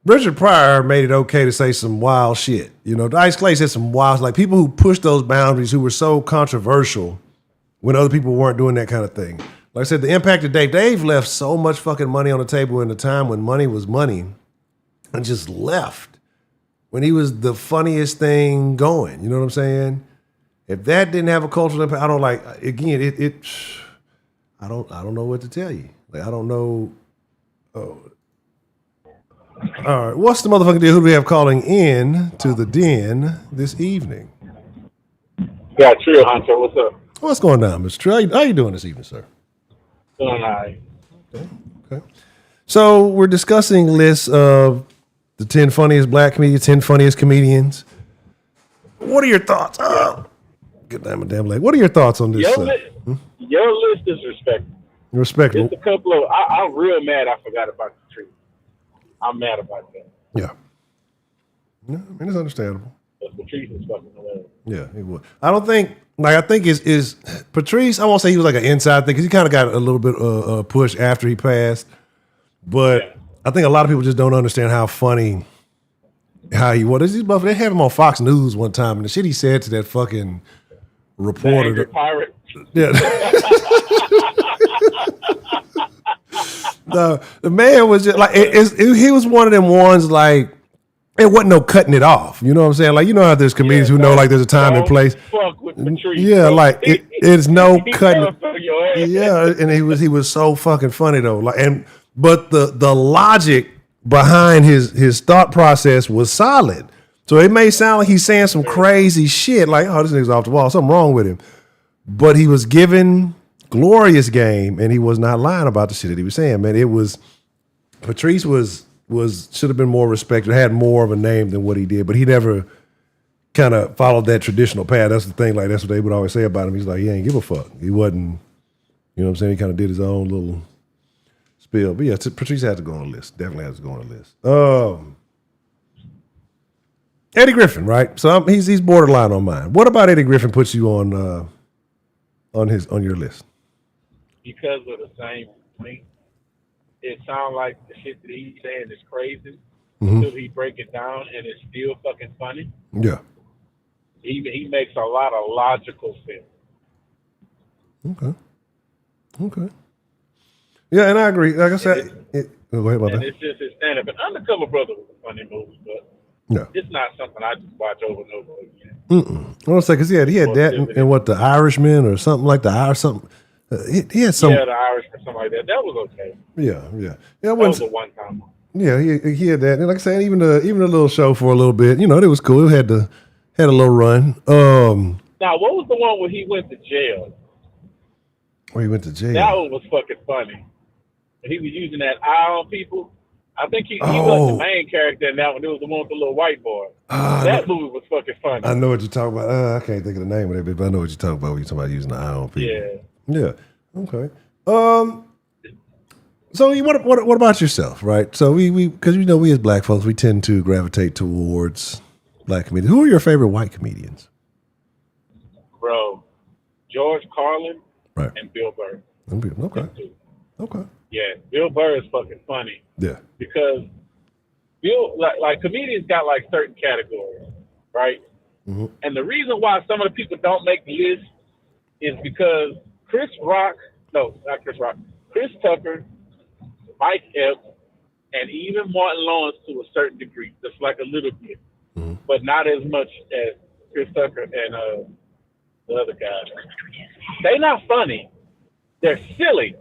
Richard Pryor made it okay to say some wild shit. You know, Dice Clay said some wild, like, people who pushed those boundaries, who were so controversial when other people weren't doing that kind of thing. Like I said, the impact of Dave. Dave left so much fucking money on the table in a time when money was money and just left when he was the funniest thing going. You know what I'm saying? If that didn't have a cultural impact, I don't like, again, I don't know what to tell you. Like, I don't know. Oh. All right. What's the motherfucking deal? Who do we have calling in to the den this evening? Yeah, Trill Honcho. What's up? What's going on, Mr. Trill? How you doing this evening, sir? Doing all right. Okay. So we're discussing lists of the 10 funniest black comedians, 10 funniest comedians. What are your thoughts? Oh, good damn leg. What are your thoughts on this? Your list is respectable. Respectable. Just a couple of. I'm real mad. I forgot about the tree. I'm mad about that. Yeah. No, I mean, it's understandable. But Patrice is fucking hilarious. Yeah, he would. I don't think. Like, I think is Patrice. I won't say he was like an inside thing because he kind of got a little bit push after he passed. But yeah. I think a lot of people just don't understand how funny how he was. They had him on Fox News one time, and the shit he said to that fucking reporter. The pirate. Yeah. the man was just like he was one of them ones like. It wasn't no cutting it off. You know what I'm saying? Like, you know how there's comedians who know like there's a time and place. Fuck with Patrice, yeah, like it's no cutting. Yeah, and he was so fucking funny though. Like, but the logic behind his thought process was solid. So it may sound like he's saying some crazy shit, like, oh, this nigga's off the wall, something wrong with him. But he was given glorious game, and he was not lying about the shit that he was saying. Man, Patrice should have been more respected, had more of a name than what he did, but he never kind of followed that traditional path. That's the thing. Like, that's what they would always say about him. He's like, he ain't give a fuck. He wasn't, you know what I'm saying? He kind of did his own little spiel. But yeah, Patrice had to go on the list. Definitely has to go on the list. Eddie Griffin, right? So he's borderline on mine. What about Eddie Griffin puts you on your list? Because of the same thing. It sounds like the shit that he's saying is crazy until he break it down, and it's still fucking funny. Yeah. He makes a lot of logical sense. Okay. Yeah, and I agree. Like I said, go ahead about that. It's just his stand-up. And Undercover Brother was a funny movie, but it's not something I just watch over and over again. I want to say, because he had that and what, The Irishman or something like The Irish, something. He had some. Yeah, The Irish or something like that. That was okay. Yeah. That was a one-time. Yeah, he had that, and like I said, even the little show for a little bit, you know, it was cool. It had Had a little run. Now, what was the one where he went to jail? Where he went to jail? That one was fucking funny. He was using that eye on people. I think he wasn't the main character in that one. It was the one with the little white boy. That movie was fucking funny. I know what you're talking about. I can't think of the name of that, but I know what you're talking about when you're talking about using the eye on people. Yeah. Okay. So what about yourself, right? So we because we as black folks, we tend to gravitate towards black comedians. Who are your favorite white comedians? Bro, George Carlin, right, and Bill Burr. Okay. Yeah, Bill Burr is fucking funny. Yeah. Because Bill, like comedians got like certain categories, right? Mm-hmm. And the reason why some of the people don't make the list is because Chris Tucker, Mike Epps, and even Martin Lawrence to a certain degree, just like a little bit, but not as much as Chris Tucker and the other guys. They're not funny. They're silly.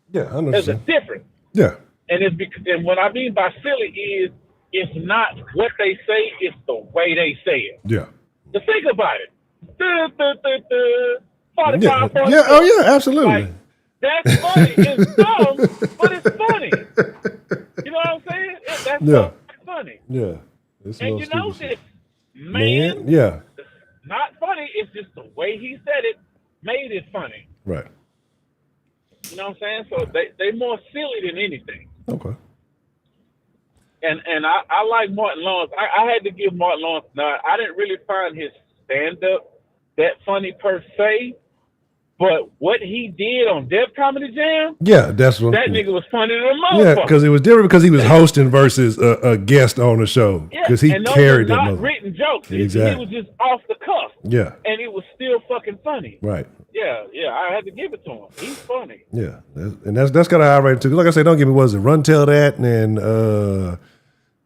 Yeah, I understand. There's a difference. Yeah. And it's because, and what I mean by silly is it's not what they say, it's the way they say it. Yeah. To think about it. 45, yeah. Oh yeah, absolutely. Like, that's funny. It's dumb, but it's funny. You know what I'm saying? That's funny. Yeah. And you know this man, yeah, not funny. It's just the way he said it made it funny. Right. You know what I'm saying? So they're more silly than anything. Okay. And I like Martin Lawrence. I had to give Martin Lawrence. Now, I didn't really find his stand-up that funny per se, but what he did on Def Comedy Jam, that's what that nigga was funny to the motherfucker. Yeah, because it was different because he was hosting versus a guest on the show. Because he carried it. Not written jokes. Exactly. He was just off the cuff. Yeah. And it was still fucking funny. Right. Yeah, I had to give it to him. He's funny. Yeah, and that's kind of how I rate it too. Like I said, don't get me. Was it Run Tell That and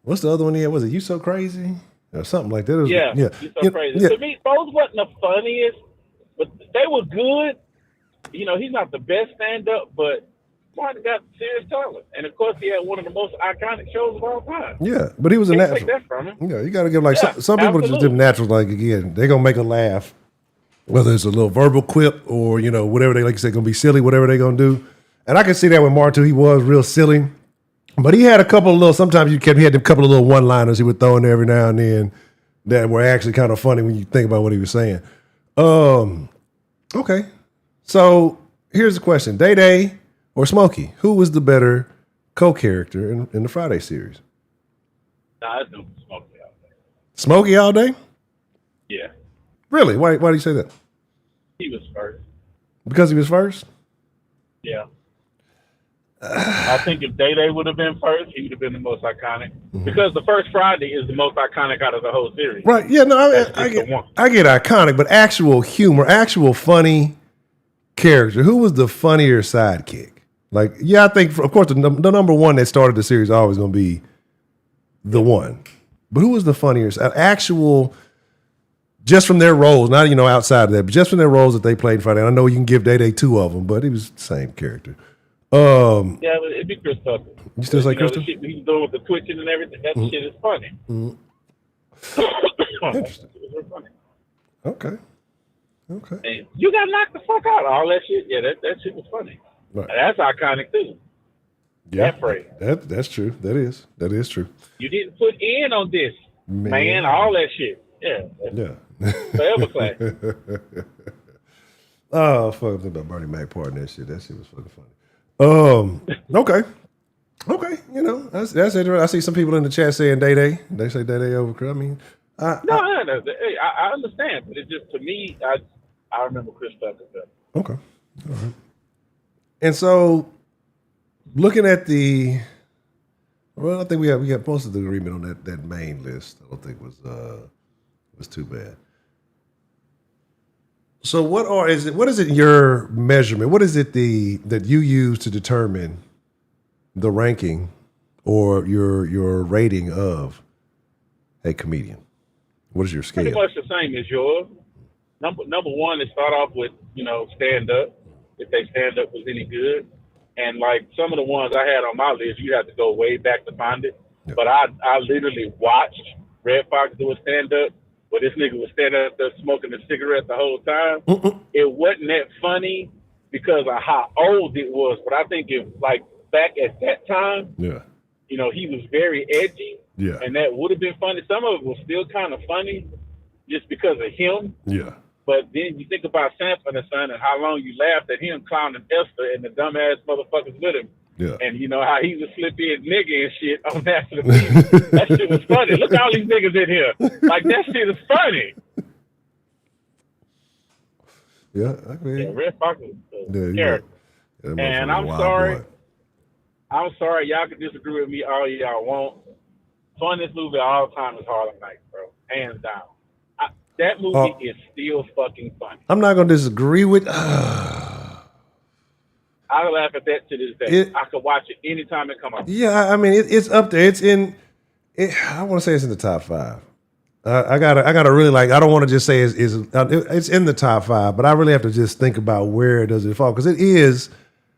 what's the other one he had? Was it You So Crazy or something like that? It was, You So Crazy. Yeah. To me, those wasn't the funniest, but they were good. You know, he's not the best stand-up, but Martin got serious talent. And of course, he had one of the most iconic shows of all time. Yeah, but he was a natural. Take that from him. Yeah, you got to give some people just them naturals. Like again, they're gonna make a laugh. Whether it's a little verbal quip or, whatever they like you say, going to be silly, whatever they're going to do. And I can see that with Martin, too. He was real silly. But he had a couple of little, sometimes he had a couple of little one-liners he would throw in there every now and then that were actually kind of funny when you think about what he was saying. Okay. So here's the question. Day or Smokey? Who was the better co-character in the Friday series? Nah, it's no Smokey all day. Smokey all day? Yeah. Really? Why do you say that? He was first. Because he was first? Yeah. I think if Day would have been first, he would have been the most iconic. Mm-hmm. Because the first Friday is the most iconic out of the whole series. Right. Yeah, no, I get iconic, but actual humor, actual funny character. Who was the funnier sidekick? Like, I think, of course, the number one that started the series is always going to be the one. But who was the funnier? Actual... Just from their roles, not outside of that, but just from their roles that they played in Friday. I know you can give Day two of them, but he was the same character. Yeah, but it'd be Chris Tucker. You still say Chris Tucker? The shit he's doing with the twitching and everything, that shit is funny. Mm-hmm. Interesting. Funny. Okay. And you got knocked the fuck out. All that shit, that shit was funny. Right. And that's iconic too. Yeah, that phrase. That's true. That is true. You didn't put in on this, man. All that shit. Yeah. Forever class. Oh, fuck! Think about Bernie Mac part and that shit. That shit was fucking funny. Okay. That's interesting. I see some people in the chat saying Day. They say Day over. I mean, no. Hey, I understand, but it's just to me, I remember Chris Tucker better. Okay. All right. And so, looking at I think we got most of the agreement on that main list. I don't think was too bad. So what is it your measurement? What is it that you use to determine the ranking or your rating of a comedian? What is your scale? Pretty much the same as yours. Number one is start off with, stand up, if they stand up was any good. And like some of the ones I had on my list, you have to go way back to find it. Yeah. But I literally watched Red Fox do a stand up. where this nigga was standing up there smoking a cigarette the whole time. It wasn't that funny because of how old it was, but I think it like back at that time, you know, he was very edgy, and that would have been funny. Some of it was still kind of funny just because of him. Yeah. But then you think about Sanford and Son and how long you laughed at him clowning Esther and the dumbass motherfuckers with him. Yeah. And you know how he was flipping nigga and shit on National TV. That shit was funny. Look at all these niggas in here. Like, that shit is funny. Yeah, I mean, Red Fox is a character. And I'm sorry. I'm sorry. Y'all can disagree with me all y'all want. Funniest movie of all time is Harlem Nights, bro. Hands down. That movie is still fucking funny. I'm not going to disagree with... I laugh at that to this day. I could watch it anytime it comes out. Yeah, I mean, it's up there. It's in... I want to say it's in the top 5. I gotta really like... I don't want to just say it's in the top 5, but I really have to just think about where does it fall. Because it is...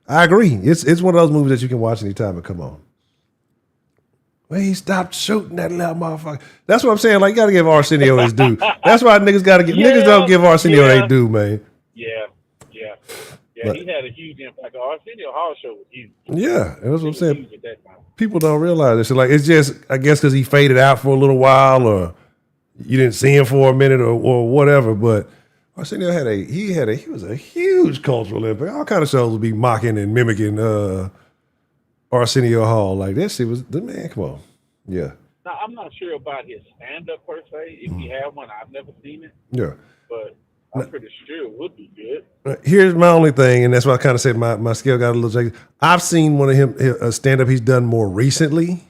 I agree. It's one of those movies that you can watch anytime it come on. Well, he stopped shooting that little motherfucker. That's what I'm saying. Like, you got to give Arsenio his due. That's why niggas got to get... Niggas don't give Arsenio their due, man. Yeah. But, he had a huge impact. Arsenio Hall show was huge. Yeah, that's what I'm saying. People don't realize this. Like, it's just, I guess, because he faded out for a little while, or you didn't see him for a minute, or whatever. But Arsenio he was a huge cultural impact. All kind of shows would be mocking and mimicking Arsenio Hall. Like, that shit was the man. Come on, yeah. Now, I'm not sure about his stand-up per se. If he had one, I've never seen it. Yeah, but I'm pretty sure it would be good. Here's my only thing, and that's why I kind of said my scale got a little shaky. I've seen one of him a stand-up he's done more recently.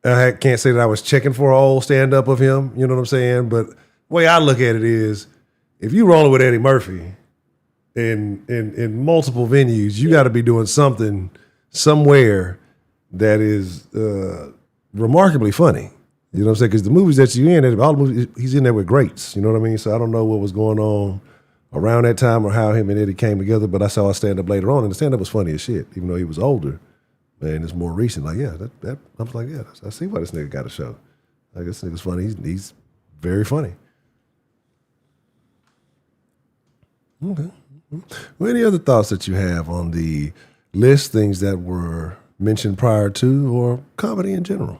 I can't say that I was checking for an old stand-up of him. You know what I'm saying? But the way I look at it is, if you rolling with Eddie Murphy in multiple venues, you got to be doing something somewhere that is remarkably funny. You know what I'm saying? Because the movies that you in, all the movies, he's in there with greats. You know what I mean? So I don't know what was going on around that time or how him and Eddie came together, but I saw a stand-up later on, and the stand-up was funny as shit, even though he was older. Man, it's more recent. Like, yeah, that I was like, yeah, I see why this nigga got a show. Like, this nigga's funny. He's very funny. Okay. Well, any other thoughts that you have on the list, things that were mentioned prior to, or comedy in general?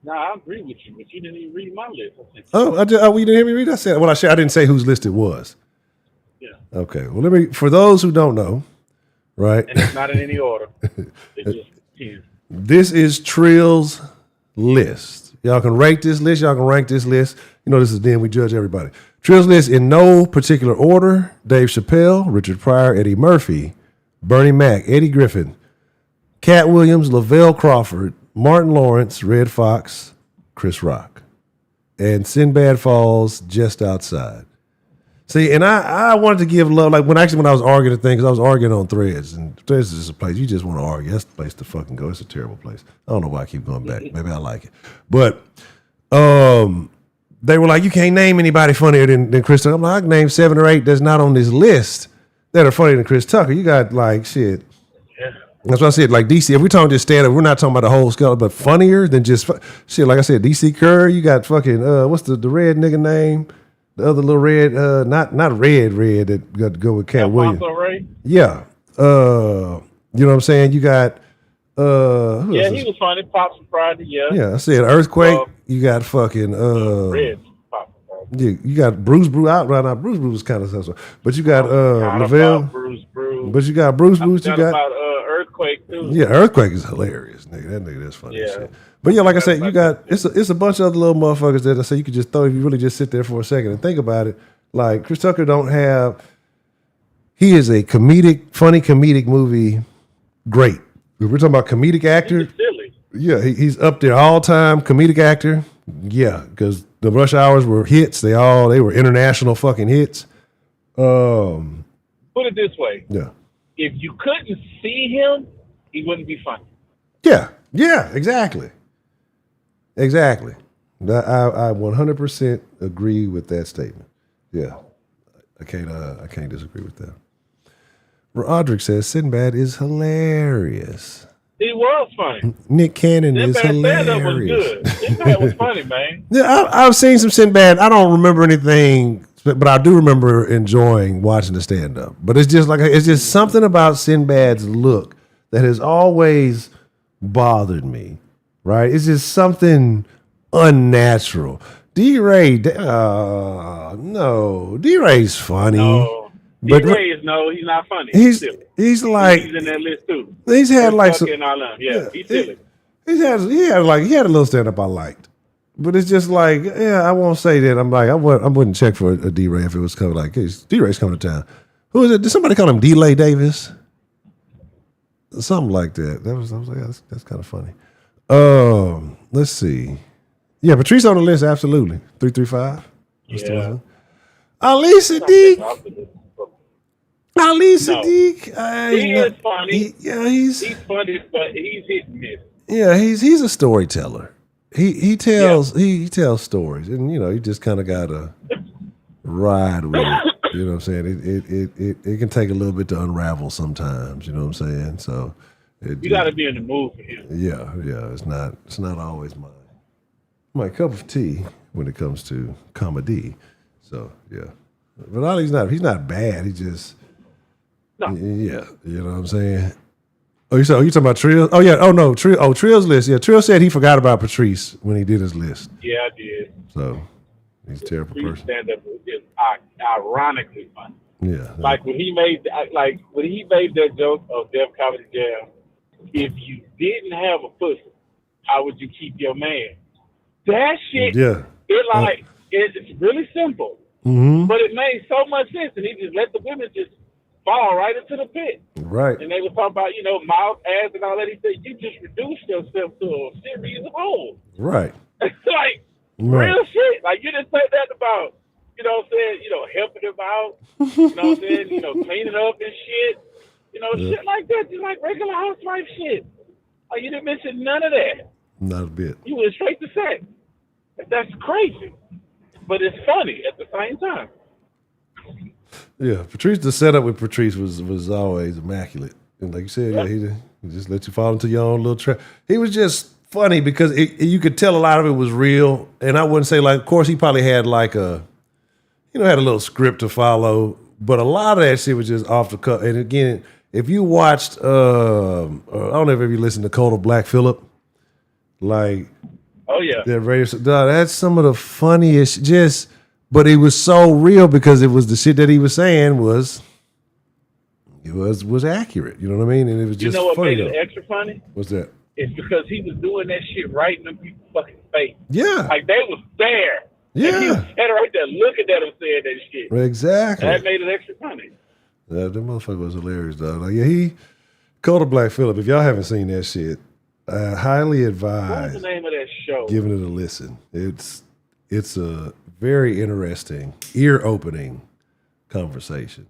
No, I agree with you, but you didn't even read my list. You didn't hear me read? I said, I didn't say whose list it was. Yeah. Okay. Well, for those who don't know, right? And it's not in any order. It's just 10. This is Trill's list. Y'all can rate this list. Y'all can rank this list. You know, this is then we judge everybody. Trill's list in no particular order: Dave Chappelle, Richard Pryor, Eddie Murphy, Bernie Mac, Eddie Griffin, Cat Williams, Lavelle Crawford, Martin Lawrence, Red Fox, Chris Rock, and Sinbad Falls Just Outside. See, and I wanted to give love, like when I was arguing the thing, because I was arguing on Threads, and Threads is just a place you just want to argue. That's the place to fucking go. It's a terrible place. I don't know why I keep going back. Maybe I like it. But they were like, you can't name anybody funnier than Chris Tucker. I'm like, I can name 7 or 8 that's not on this list that are funnier than Chris Tucker. You got like shit. Yeah. That's what I said. Like DC, if we're talking just stand up, we're not talking about the whole scale, but funnier than just shit. Like I said, DC Curry. You got fucking what's the red nigga name? The other little red, not red that got to go with Cat Williams. Ray? Yeah. You know what I'm saying? You got who yeah, he was funny. Pops and Friday. Yeah. Yeah, I said Earthquake. You got fucking Red. You got Bruce out right now. Bruce was kind of special, but you got Lavelle. Bruce. But you got Bruce. You got about Earthquake too. Yeah, Earthquake is hilarious, nigga. That nigga, that's funny. Yeah. Shit. But yeah, like I said, you got it's a bunch of other little motherfuckers that I say you could just throw if you really just sit there for a second and think about it. Like Chris Tucker he is a funny comedic movie, great. If we're talking about comedic actor, silly. Yeah, he's up there all time comedic actor. Yeah, because the Rush Hours were hits. They were international fucking hits. Put it this way. Yeah. If you couldn't see him, he wouldn't be funny. Yeah, exactly. Exactly. I 100% agree with that statement. Yeah. I can't disagree with that. Roderick says Sinbad is hilarious. He was funny. Nick Cannon is Sinbad stand-up was hilarious. good. Sinbad was funny, man. Yeah, I've seen some Sinbad. I don't remember anything, but I do remember enjoying watching the stand-up. But it's just something about Sinbad's look that has always bothered me. Right? It's just something unnatural. D-Ray, no, D-Ray's funny. No, D-Ray is he's not funny. He's like he's in that list too. He's had like some, he's silly. He had a little stand-up I liked. But it's just like, I won't say that. I'm like, I wouldn't check for a D-Ray if it was coming like, hey, D-Ray's coming to town. Who is it? Did somebody call him D-Lay Davis? Something like that. I was like, that's kind of funny. Let's see. Yeah, Patrice on the list, absolutely. 335. Yeah. Ali Sadiq. Ali Sadiq. He is funny. He's funny, but he's hit and miss. Yeah, he's a storyteller. He tells stories, and you just kind of gotta ride with it. You know what I'm saying? It can take a little bit to unravel sometimes. You know what I'm saying? So you got to be in the mood for him. Yeah. It's not always my cup of tea when it comes to comedy. So yeah, but Ali's he's not bad. He just yeah. You know what I'm saying? Oh, you talking about Trill? Oh yeah. Oh no, Trill. Oh, Trill's list. Yeah, Trill said he forgot about Patrice when he did his list. Yeah, I did. So he's a terrible person. Stand up is ironically funny. Yeah. Like when he made that joke of Def Comedy Jam, if you didn't have a pussy, how would you keep your man? That shit. Yeah. It's really simple, but it made so much sense, and he just let the women just fall right into the pit. Right. And they were talking about, mouth, ass, and all that. He said, you just reduced yourself to a series of holes. Right. Like, real shit. Like, you didn't say that about, helping him out, cleaning up and shit. Shit like that, just like regular housewife shit. Like, you didn't mention none of that. Not a bit. You went straight to sex. That's crazy. But it's funny at the same time. Yeah, Patrice, the setup with Patrice was always immaculate. And like you said, he just let you fall into your own little trap. He was just funny because you could tell a lot of it was real. And I wouldn't say of course he probably had had a little script to follow, but a lot of that shit was just off the cuff. And again, if you watched, I don't know if you listened to Coda Black Phillip, oh yeah, that radio, that's some of the funniest, but it was so real because it was the shit that he was saying was accurate. You know what I mean? And it was just what funny. Made it extra funny? What's that? It's because he was doing that shit right in them people's fucking face. Yeah. Like they was there. Yeah. And he was standing right there looking at him saying that shit. Exactly. That made it extra funny. Yeah, that motherfucker was hilarious, dog. Called Black Phillip. If y'all haven't seen that shit, I highly advise. What's the name of that show? Giving it a listen. It's a very interesting, ear-opening conversation.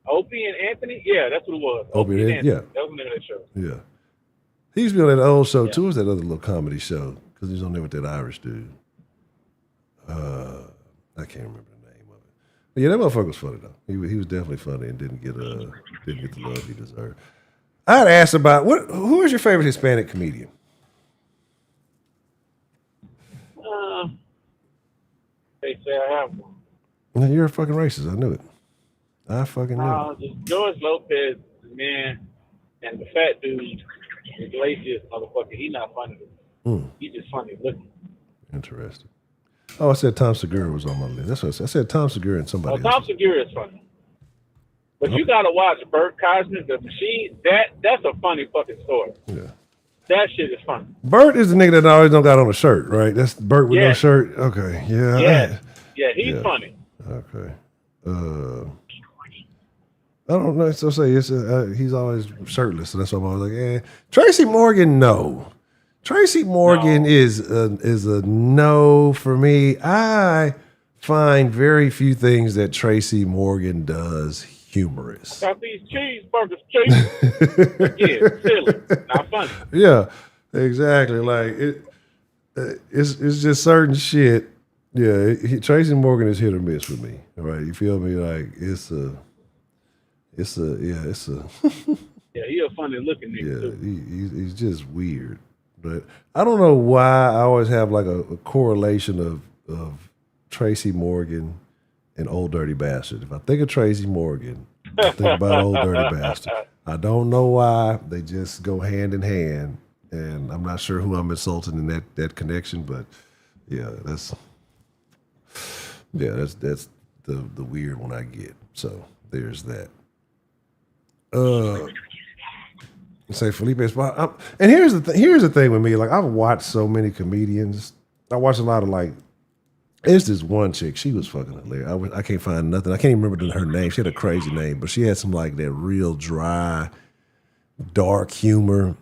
Opie and Anthony? Yeah, that's what it was. Opie and Anthony. Yeah. That was the name of that show. Yeah. He used to be on that old show, too. It was that other little comedy show, because he was on there with that Irish dude. I can't remember the name of it. But yeah, that motherfucker was funny, though. He was definitely funny and didn't get the love he deserved. I'd ask about, who is your favorite Hispanic comedian? They say I have one. Well, you're a fucking racist. I knew it. I fucking knew it. Just George Lopez, man, and the fat dude, the Glacius motherfucker, he not funny. He just funny looking. Interesting. Oh, I said Tom Segura was on my list. That's what I said. I said Tom Segura and somebody else. Tom Segura is funny. But you gotta watch Bert Cosman, The Machine. That's a funny fucking story. Yeah. That shit is funny. Bert is the nigga that always don't got on a shirt, right? That's Bert with no shirt. Okay. Yeah. Yeah, he's funny. Okay. I don't know. So say he's always shirtless, so that's why I'm always like, Tracy Morgan, no. Tracy Morgan is a no for me. I find very few things that Tracy Morgan does humorous. Got these cheeseburgers, Chase. Yeah, silly, not funny. Yeah, exactly. Like it's just certain shit. Yeah, Tracy Morgan is hit or miss with me. All right, you feel me? Like it's a Yeah, he a funny looking nigga Yeah, too. he's just weird. But I don't know why I always have like a correlation of Tracy Morgan and Old Dirty Bastard. If I think of Tracy Morgan, I think about Old Dirty Bastard. I don't know why. They just go hand in hand. And I'm not sure who I'm insulting in that connection, but yeah, that's the weird one I get. So there's that. Say Felipe Spot. And here's the thing with me. Like, I've watched so many comedians. I watch a lot of like. There's this one chick. She was fucking hilarious. I can't find nothing. I can't even remember her name. She had a crazy name, but she had some like that real dry, dark humor.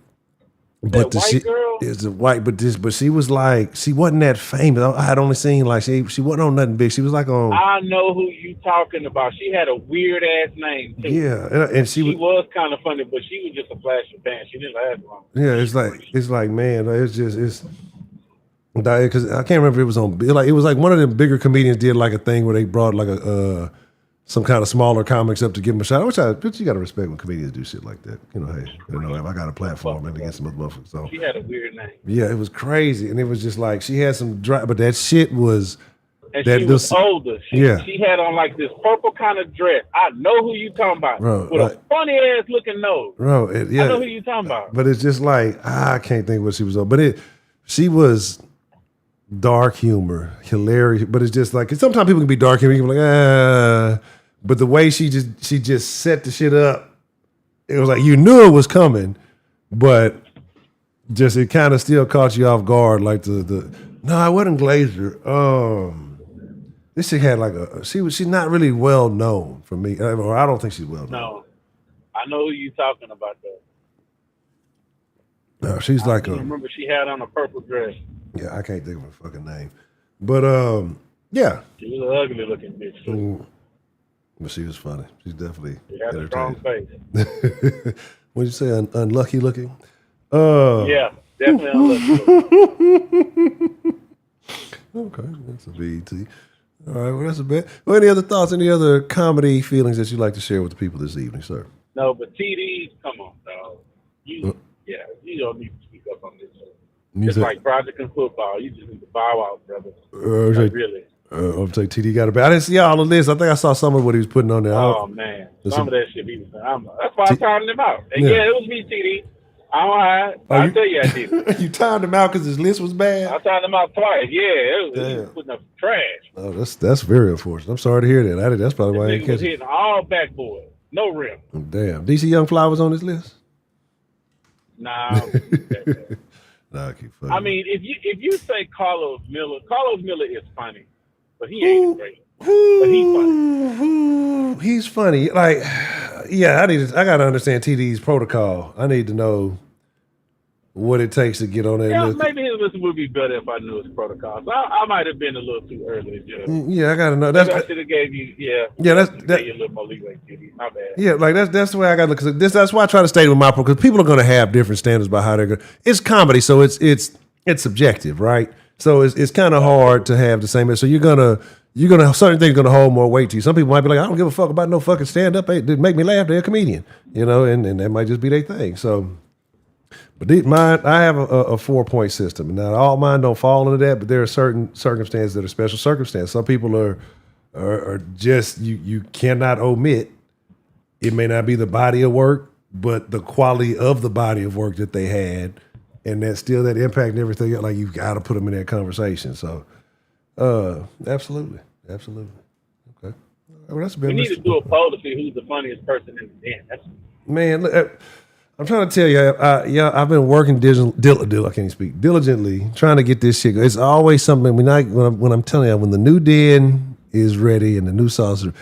But that white girl is a white, but she was like, she wasn't that famous. I had only seen like she wasn't on nothing big. She was like on. I know who you talking about. She had a weird ass name too. Yeah, and she was kind of funny, but she was just a flash of pan. She didn't last long. Yeah, it's like man, it's because I can't remember if it was on like it was like one of the bigger comedians did like a thing where they brought like a some kind of smaller comics up to give them a shot. Which you got to respect when comedians do shit like that. You know, hey, if I got a platform, let me get some other motherfuckers. So she had a weird name. Yeah, it was crazy, and it was just like she had some dry, but that shit was. And she was older. She had on like this purple kind of dress. I know who you talking about. Bro, with a funny ass looking nose. Bro, I know who you talking about. But it's just like I can't think what she was on. But she was dark humor, hilarious. But it's just like sometimes people can be dark humor. You can be like but the way she just set the shit up, it was like you knew it was coming, but just it kind of still caught you off guard. Like no, I wasn't Glazer. This chick had like she's not really well known for me, or I don't think she's well known. No, I know who you talking about though. No, she's like remember she had on a purple dress. Yeah, I can't think of her fucking name, but yeah, she was an ugly looking bitch too. But she was funny. She's definitely she had a strong face. What'd you say? Unlucky looking? Yeah, definitely unlucky. Okay, that's a BET. All right, well, that's a bit. Well, any other thoughts, any other comedy feelings that you'd like to share with the people this evening, sir? No, but TD, come on, dog. You don't need to speak up on this. It's like Project and football. You just need to bow out, brother. Really. I'm saying TD got a bad. I didn't see all of this. I think I saw some of what he was putting on there. Oh, man. Some of that shit he was saying. That's why I timed him out. And yeah, it was me, TD. I'll tell you I did it. You timed him out because his list was bad? I timed him out twice. Yeah, he was putting up trash. Oh, that's very unfortunate. I'm sorry to hear that. That's probably why I didn't catch it. Hitting all backboard. No rim. Damn. DC Young Fly was on this list? Nah. Nah, I keep I mean, if you say Carlos Miller is funny, but he ain't great. But he's funny. He's funny. Like, yeah, I gotta understand TD's protocol. I need to know what it takes to get on that list. Maybe his list would be better if I knew his protocol. So I might have been a little too early. Yeah, I gotta know. I should have gave you. Yeah, that's a little more leeway, TD. My bad. Yeah, like that's the way I got to look. That's why I try to stay with my pro, because people are going to have different standards about how they're going. It's comedy, so it's subjective, right? So it's kind of hard to have the same. So you're gonna certain things are gonna hold more weight to you. Some people might be like, I don't give a fuck about no fucking stand up. They make me laugh. They're a comedian, and that might just be their thing. So, but mine, I have a 4-point system. Now all mine don't fall into that, but there are certain circumstances that are special circumstances. Some people are just you cannot omit. It may not be the body of work, but the quality of the body of work that they had. And that's still that impact and everything. Like, you've got to put them in that conversation. So, absolutely. Okay. Well, that's been. We need to do a poll to see who's the funniest person in the den. Man, look, I'm trying to tell you, I've been working diligently trying to get this shit. It's always something when I'm telling you, when the new den is ready and the new saucer,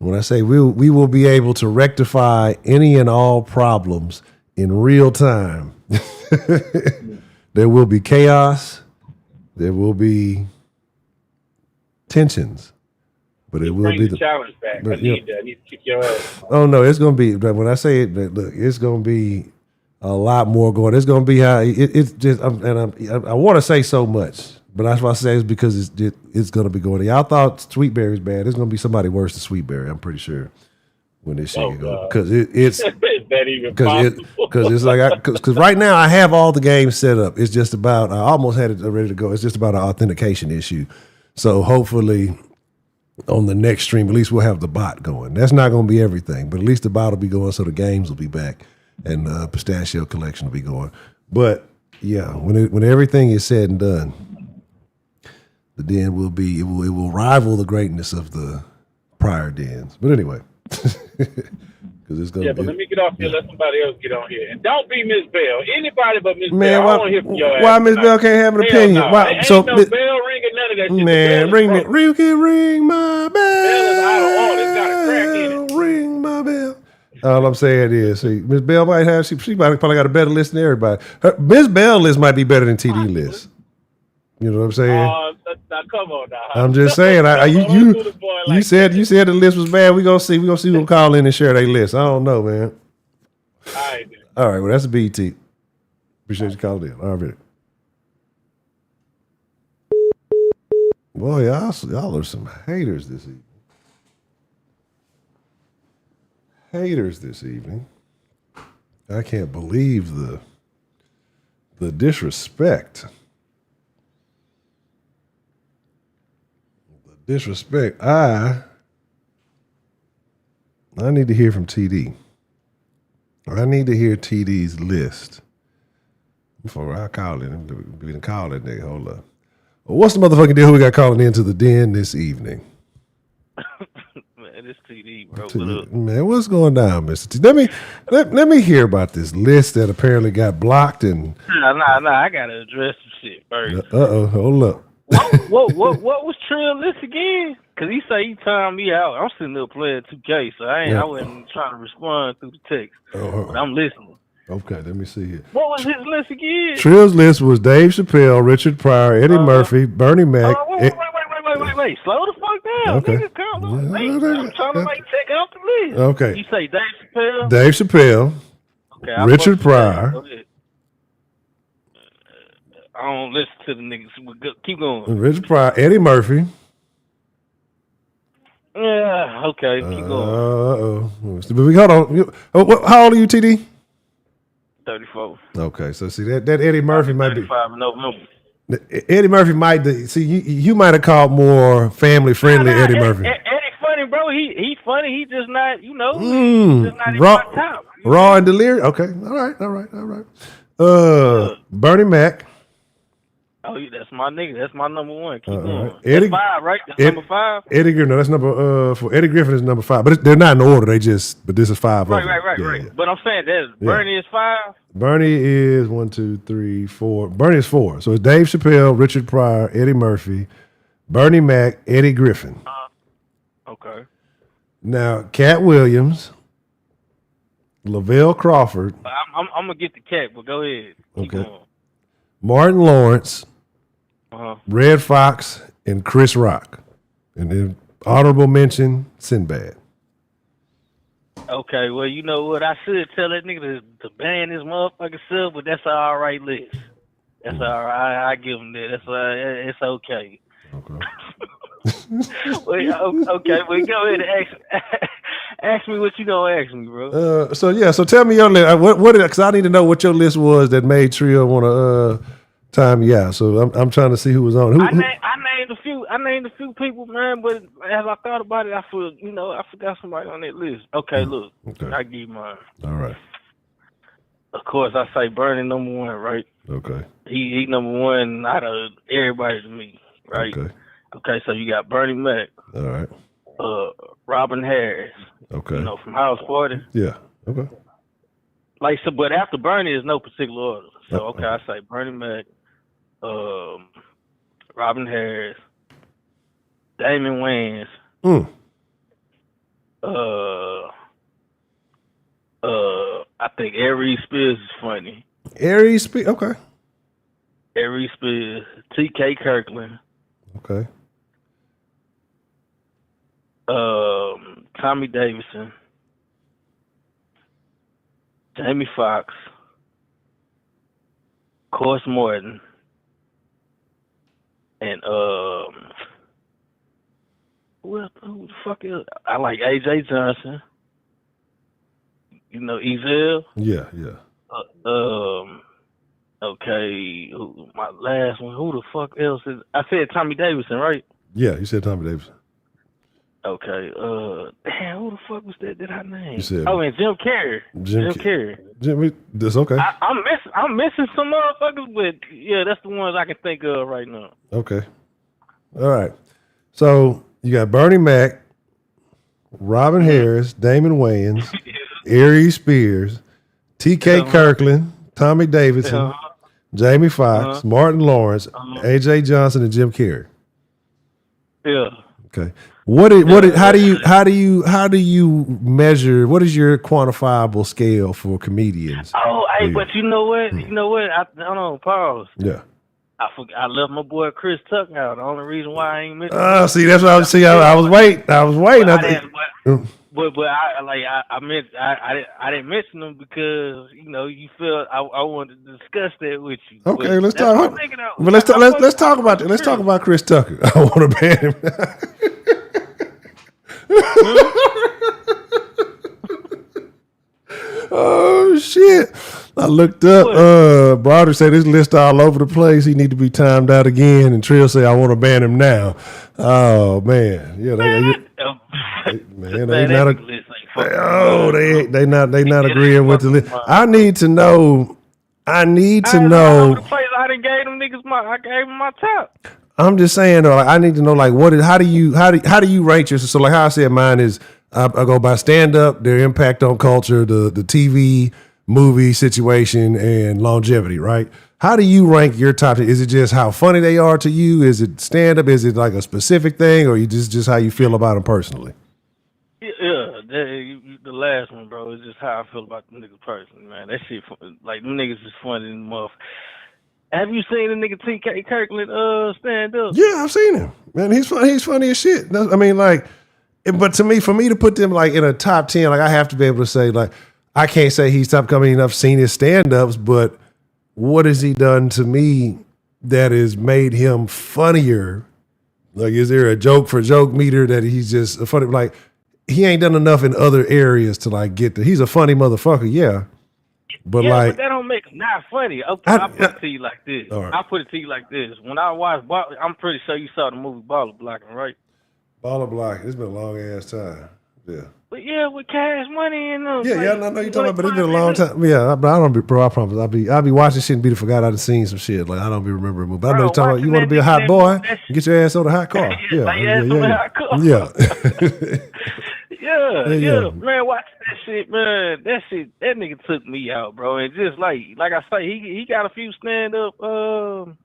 when I say we will be able to rectify any and all problems in real time. There will be chaos. There will be tensions, but it will be the challenge back. I need to kick your ass. Oh no, it's going to be. When I say it, look, it's going to be a lot more going. It's going to be how it's just. I want to say so much, but that's why I say it's because it's going to be going. Y'all thought Sweetberry's bad. It's going to be somebody worse than Sweetberry. I'm pretty sure. when this shit go, God. because it's Is that even possible? because it's like because right now I have all the games set up. It's just about I almost had it ready to go. It's just about an authentication issue. So hopefully on the next stream, at least we'll have the bot going. That's not going to be everything, but at least the bot will be going, so the games will be back, and Pistachio Collection will be going. But yeah, when everything is said and done, the den will be it will rival the greatness of the prior dens. But anyway, because it's gonna. Yeah, but let me get off here. Let somebody else get on here, and don't be Miss Bell. Anybody but Miss Man, Bell. I why, want to hear from your ass. why Miss Bell can't have an opinion? No. Why? Ain't So no bell ringing, none of that shit. man, ring my bell. Bell is out of order. It's got a crack in it. Ring my bell. All I'm saying is, see, Miss Bell might have she probably got a better list than everybody. Miss Bell list might be better than TD list. You know what I'm saying? Now come on now. I'm just saying. You said the list was bad. We gonna see who call in and share their list. I don't know, man. All right. Well, that's a BT. Appreciate you calling in. All right. Boy, y'all are some haters this evening. I can't believe the disrespect. I need to hear from TD. I need to hear TD's list before I call it. We didn't call that nigga. Hold up. Well, what's the motherfucking deal? Who we got calling into the den this evening? Man, it's TD, bro. Man, what's going down, Mr. T? Let me hear about this list that apparently got blocked and. Nah. I gotta address some shit first. Hold up. What was Trill list again? Cause he say he timed me out. I'm sitting there playing 2K, so I wasn't trying to respond through the text. But I'm listening. Okay, let me see here. What was his list again? Trill's list was Dave Chappelle, Richard Pryor, Eddie Murphy, Bernie Mac. Wait. Slow the fuck down. Okay. Nigga, calm down. I'm trying to check out the list. Okay. You say Dave Chappelle? Dave Chappelle. Okay. Richard Pryor. I don't listen to the niggas. Keep going. Richard Pryor, Eddie Murphy. Yeah, okay, keep going. But hold on. How old are you, TD? 34. Okay, so see that Eddie Murphy might be 35 in November. Eddie Murphy might see you might have called more family friendly Eddie Murphy. Eddie funny, bro. He funny. He just not, he's just not in my top. Raw and delirious. Okay, all right. Bernie Mac. Oh, that's my nigga. That's my number one. Keep going. Right. Eddie, that's 5, right? That's number 5. Eddie Griffin. No, that's number. For Eddie Griffin is number 5, but they're not in order. But this is 5. Right. Yeah. But I'm saying that Bernie is 5. Bernie is 1, 2, 3, 4. Bernie is 4. So it's Dave Chappelle, Richard Pryor, Eddie Murphy, Bernie Mac, Eddie Griffin. Okay. Now Cat Williams, Lavelle Crawford. I'm gonna get the cat, but go ahead. Keep going. Martin Lawrence, Red Fox, and Chris Rock. And then honorable mention, Sinbad. Okay, well, you know what? I should tell that nigga to ban his motherfucking self, but that's an all right list. That's all right. I give him that. It's okay. Okay. Okay, well, go ahead and ask me what you gonna ask me, bro. So tell me your list. What? Because I need to know what your list was that made Trill want to time you out. So I'm trying to see who was on. I named a few people, man. But as I thought about it, I forgot somebody on that list. Okay, look, I give you mine. All right. Of course, I say Bernie number 1, right? Okay. He number 1 out of everybody to me, right? Okay, so you got Bernie Mac. All right. Robin Harris. Okay. From House Party. Yeah. Okay. But after Bernie is no particular order. So I say Bernie Mac, Robin Harris, Damon Wayans. I think Aries Spears is funny. Aries Spears, okay. Aries Spears, T.K. Kirkland. Okay. Tommy Davidson, Jamie Foxx, Course Morton, and who the fuck is? I like AJ Johnson. Ezel. Yeah. Okay. My last one. Who the fuck else is? I said Tommy Davidson, right? Yeah, you said Tommy Davidson. Okay. Damn, who the fuck was that I named? You said. And Jim Carrey. Jim Carrey. That's okay. I'm missing some motherfuckers, but yeah, that's the ones I can think of right now. Okay. All right. So you got Bernie Mac, Robin Harris, Damon Wayans, Aries Spears, T.K. Kirkland, Tommy Davidson, Jamie Foxx, Martin Lawrence, A.J. Johnson, and Jim Carrey. Yeah. Okay. How do you measure? What is your quantifiable scale for comedians? Oh, hey, but you know what? I don't know. Pause. Yeah. I left my boy Chris Tucker out. The only reason why I ain't mentioned. See, that's what I was. I was waiting. But I didn't mention him because you feel I wanted to discuss that with you. Okay, let's talk. But let's talk about that. Let's talk about Chris Tucker. I want to ban him. Oh shit! I looked up. Broderick said this list all over the place. He need to be timed out again. And Trill say I want to ban him now. Oh man, yeah, they not agreeing with the list. I need to know. I gave them niggas I gave them my top. I'm just saying though, like, I need to know like how do you rate yourself? So like how I said mine is I go by stand up, their impact on culture, the TV movie situation, and longevity, right? How do you rank your top? Is it just how funny they are to you? Is it stand up? Is it like a specific thing, or you just how you feel about them personally? Yeah, the last one, bro, is just how I feel about the niggas personally, man. That shit, like them niggas is funny in the motherfucker. Have you seen the nigga T.K. Kirkland stand up? Yeah, I've seen him. Man, he's funny as shit. I mean, like, but for me to put them like in a top 10, like I have to be able to say like I can't say he's top coming enough. Seen his stand ups, but what has he done to me that has made him funnier? Like, is there a joke for joke meter that he's just a funny? Like, he ain't done enough in other areas to like get there. He's a funny motherfucker, yeah. But like, but that don't make it not funny. I'll put it to you like this. Right. I'll put it to you like this. When I watched, I'm pretty sure you saw the movie Baller Blocking, right? Baller Blocking. It's been a long ass time. Yeah. But yeah, with Cash Money and them. Yeah, I know you're talking about, but it's been a long time. Yeah, but I don't be, bro. I promise. I'll be watching shit and be forgot I've seen some shit. Like I don't be remembering. But I know you're talking about. You want to be a hot boy? Get your ass on a hot car. Yeah. Yeah. Man, watch that shit, man. That nigga took me out, bro. And just like I say, he got a few stand up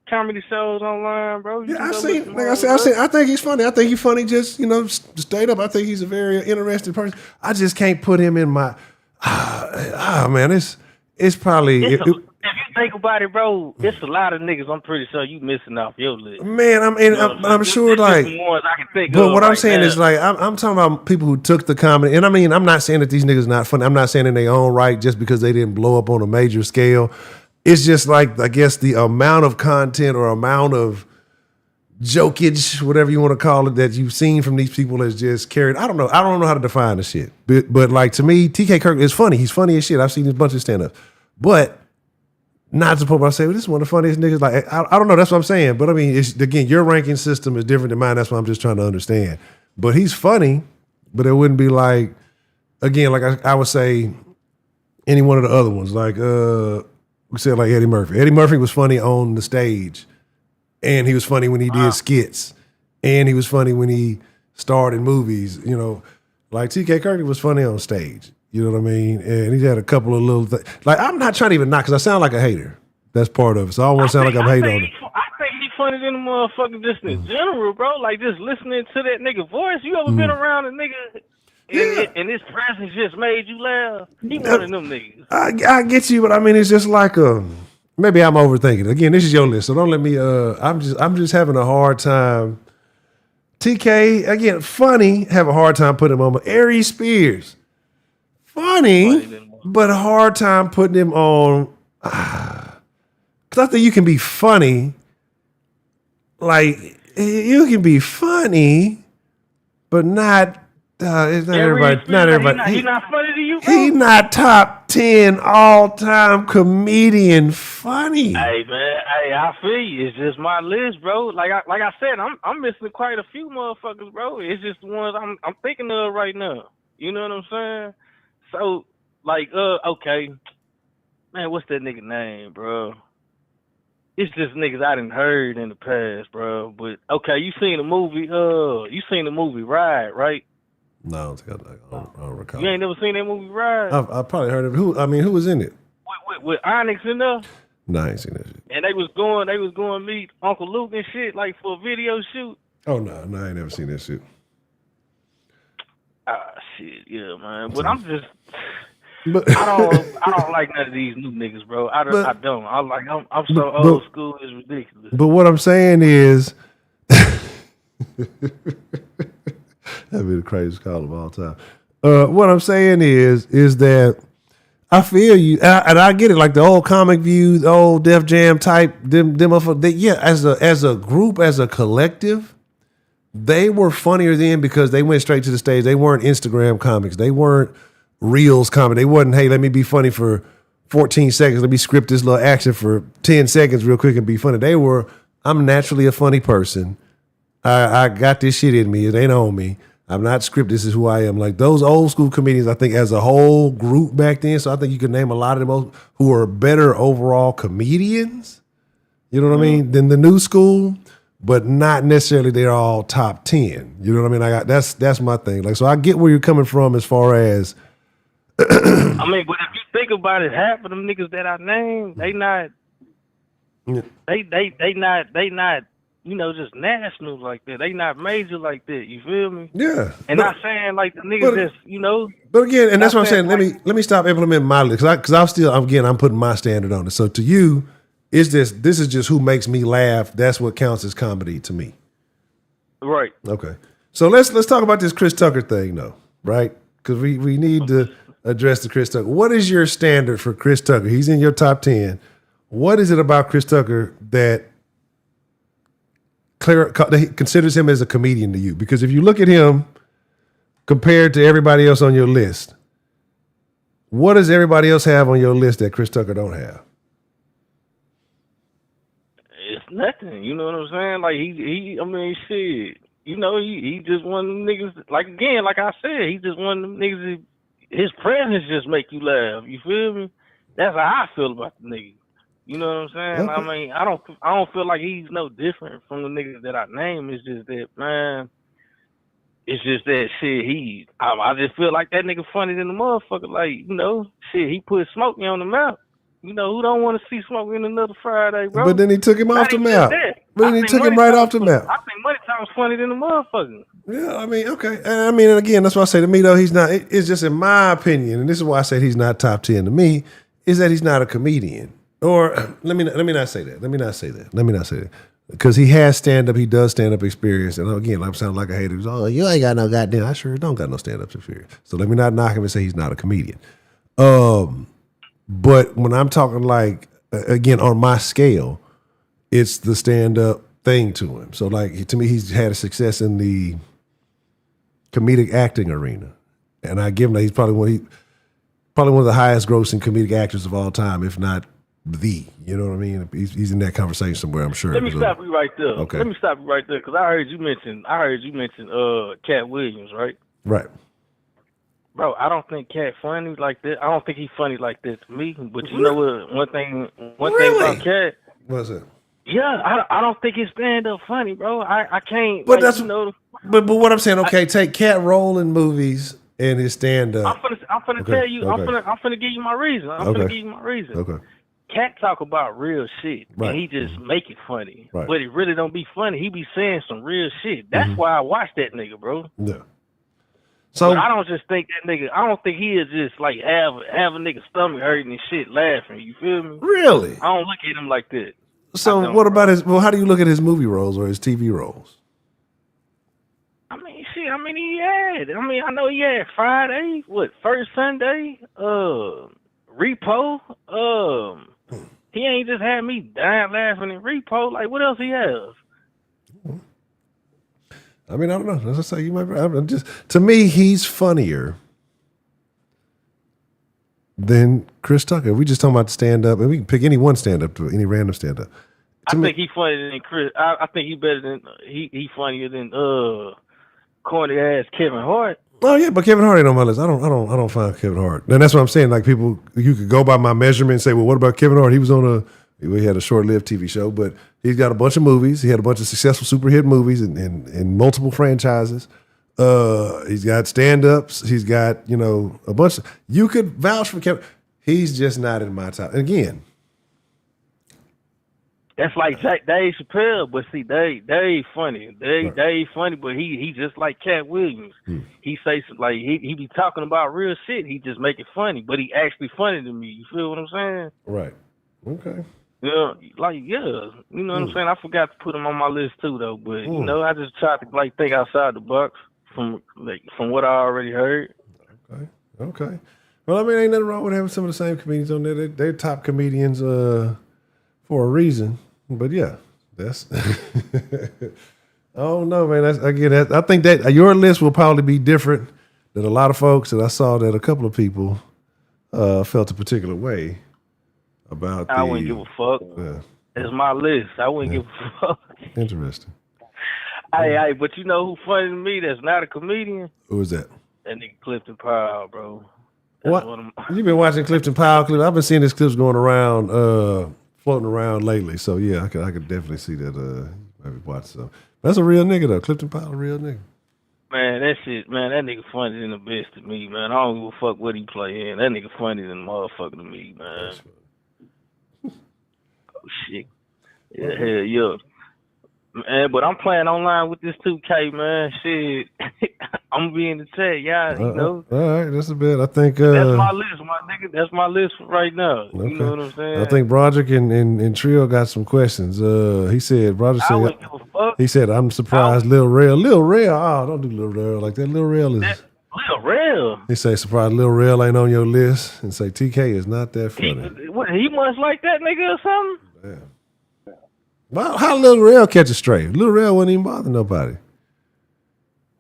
comedy shows online, bro. I think he's funny. I think he's funny just, straight up. I think he's a very interesting person. I just can't put him in my man, it's probably if you think about it, bro, it's a lot of niggas I'm pretty sure you missing off your list. Man, I'm sure like ones I can think but of what right I'm saying now. is like I'm talking about people who took the comedy, and I mean I'm not saying that these niggas not funny. I'm not saying in their own right just because they didn't blow up on a major scale. It's just like I guess the amount of content or amount of jokage, whatever you want to call it, that you've seen from these people has just carried. I don't know how to define the shit. But like to me, T.K. Kirk is funny. He's funny as shit. I've seen a bunch of stand-ups. But not to put I say, well, this is one of the funniest niggas. Like I don't know. That's what I'm saying. But I mean, again, your ranking system is different than mine. That's what I'm just trying to understand. But he's funny. But it wouldn't be like, again, like I would say, any one of the other ones. Like we said, like Eddie Murphy. Eddie Murphy was funny on the stage, and he was funny when he did skits, and he was funny when he starred in movies. Like T.K. Kirk was funny on stage. You know what I mean? And he's had a couple of little things. Like, I'm not trying to even knock, because I sound like a hater. That's part of it. So I don't want to sound like I'm hating on him. I think he's funny than a motherfucker just in general, bro. Like, just listening to that nigga voice. You ever been around a nigga and his presence just made you laugh? He one of them niggas. I get you, but I mean, it's just like maybe I'm overthinking it. Again, this is your list, so don't let me, I'm just having a hard time. TK, again, funny, have a hard time putting him on, but Aries Spears. Funny, but a hard time putting him on. Because I think you can be funny. Like, you can be funny, but not It's not everybody. Not everybody. He not funny to you, bro? He not top 10 all-time comedian funny. Hey man, I feel you. It's just my list, bro. Like I said, I'm missing quite a few motherfuckers, bro. It's just the ones I'm thinking of right now. You know what I'm saying? So like, okay, man, what's that nigga name, bro? It's just niggas I done heard in the past, bro. But okay, you seen the movie? Ride, right? No, I don't recall. You ain't never seen that movie, Ride? I probably heard of it. Who was in it? With Onyx in there? No, I ain't seen that shit. And they was going meet Uncle Luke and shit, like for a video shoot. Oh no, I ain't never seen that shit. Ah, shit, yeah, man. But I'm just, I don't like none of these new niggas, bro. I don't. I'm so old school. It's ridiculous. But what I'm saying is, that'd be the craziest call of all time. What I'm saying is that I feel you, and I get it. Like the old Comic View, the old Def Jam type, them yeah. As a group, as a collective, they were funnier then because they went straight to the stage. They weren't Instagram comics. They weren't Reels comics. They wasn't, hey, let me be funny for 14 seconds. Let me script this little action for 10 seconds real quick and be funny. They were, I'm naturally a funny person. I got this shit in me. It ain't on me. I'm not scripted. This is who I am. Like those old school comedians, I think as a whole group back then, so I think you could name a lot of them who are better overall comedians, you know what I mean, than the new school, but not necessarily they're all top 10. You know what I mean? That's my thing. Like, so I get where you're coming from as far as I mean, but if you think about it, half of them niggas that I named, they not you know, just national like that. They not major like that. You feel me? Yeah. And not saying like the niggas that's, you know. But again, and that's what I'm saying. Let me stop implementing my list because I'm putting my standard on it. So to you, this is just who makes me laugh. That's what counts as comedy to me. Right. Okay. So let's talk about this Chris Tucker thing though, right? Because we need to address the Chris Tucker. What is your standard for Chris Tucker? He's in your top 10. What is it about Chris Tucker that considers him as a comedian to you? Because if you look at him compared to everybody else on your list, what does everybody else have on your list that Chris Tucker don't have? It's nothing. You know what I'm saying? Like he I mean, shit. You know, he just one of them niggas. Like again, like I said, he just one of them niggas. His presence just make you laugh. You feel me? That's how I feel about the nigga. You know what I'm saying? Okay. I mean, I don't feel like he's no different from the niggas that I name. It's just that, man. It's just that shit. I just feel like that nigga funny than the motherfucker. Like, you know, shit. He put Smokey on the map. You know, who don't want to see Smokey in another Friday, bro? But then he took him off the map. But then he took him right off the map. I think Money Time's funny than the motherfucker. Yeah, I mean, okay. I mean, and again, that's why I say to me though, he's not. It's just in my opinion, and this is why I said he's not top 10 to me. Is that he's not a comedian? Or let me not say that. Because he has stand-up, he does stand-up experience. And again, I'm sounding like a hater. Oh, you ain't got no goddamn. I sure don't got no stand-up experience. So let me not knock him and say he's not a comedian. But when I'm talking like, again, on my scale, it's the stand-up thing to him. So like, to me, he's had a success in the comedic acting arena. And I give him that he's probably one of the highest grossing comedic actors of all time, if not you know what I mean? He's in that conversation somewhere, I'm sure. Let me stop you right there. Okay. Let me stop you right there because I heard you mention Cat Williams, right? Right. Bro, I don't think Cat funny like that. I don't think he's funny like that to me. But you know what? One thing about Cat. What's it? Yeah, I don't think his stand up funny, bro. I can't. But that's But what I'm saying, okay, take Cat role in movies and his stand up. I'm finna tell you. Okay. I'm finna give you my reason. Okay. Cat talk about real shit, right. And he just make it funny, right. But it really don't be funny. He be saying some real shit. That's why I watch that nigga, bro. Yeah. So but I don't just think that nigga. I don't think he is just like have a nigga stomach hurting and shit laughing. You feel me? Really? I don't look at him like that. So what about how do you look at his movie roles or his TV roles? I mean, shit. I mean, I know he had Friday. First Sunday? Repo. He ain't just had me dying laughing in Repo. Like, what else he has? I mean, I don't know. As I say, you might. I'm just to me, he's funnier than Chris Tucker. We just talking about stand up, and we can pick any one stand up to any random stand up. I think he's funnier than Chris. I think he's better than he funnier than corny ass Kevin Hart. Oh yeah, but Kevin Hart ain't on my list. I don't find Kevin Hart. And that's what I'm saying. Like people, you could go by my measurement and say, well, what about Kevin Hart? He had a short-lived TV show, but he's got a bunch of movies. He had a bunch of successful super hit movies and multiple franchises. He's got stand-ups. He's got, a bunch of, you could vouch for Kevin. He's just not in my top. And again, that's like Dave Chappelle, but see, Dave funny. Dave funny, but he just like Cat Williams. He say like he be talking about real shit. He just make it funny, but he actually funny to me. You feel what I'm saying? Right. Okay. Yeah, you know what I'm saying. I forgot to put him on my list too, though. But I just tried to think outside the box from what I already heard. Okay. Well, I mean, ain't nothing wrong with having some of the same comedians on there. They're top comedians for a reason. But yeah, that's. I don't know, man. I think that your list will probably be different than a lot of folks. And I saw that a couple of people felt a particular way about. I wouldn't give a fuck. Yeah. It's my list. I wouldn't give a fuck. Interesting. Hey, but you know who funny to me? That's not a comedian. Who is that? That nigga Clifton Powell, bro. What? You've been watching Clifton Powell clips? I've been seeing his clips going around. Floating around lately, so yeah, I could definitely see that. Maybe watch some. That's a real nigga though. Clifton Powell, a real nigga. Man, that nigga funny than the best to me, man. I don't give a fuck what he play in. That nigga funny than the motherfucker to me, man. Oh shit, yeah, hell yeah. Man, but I'm playing online with this 2K, man. Shit, I'm gonna be in the chat, y'all. All right, that's a bit. I think that's my list, my nigga. That's my list for right now. Okay. You know what I'm saying? I think Broderick and Trio got some questions. He said, Broderick said, he said, I'm surprised Lil Rel. Oh, don't do Lil Rel like that. Lil Rel is. Lil Rel. He say surprised Lil Rel ain't on your list, and say TK is not that funny. He must like that nigga or something. Yeah. Well, how Lil Rel catch a stray? Lil Rel wouldn't even bother nobody.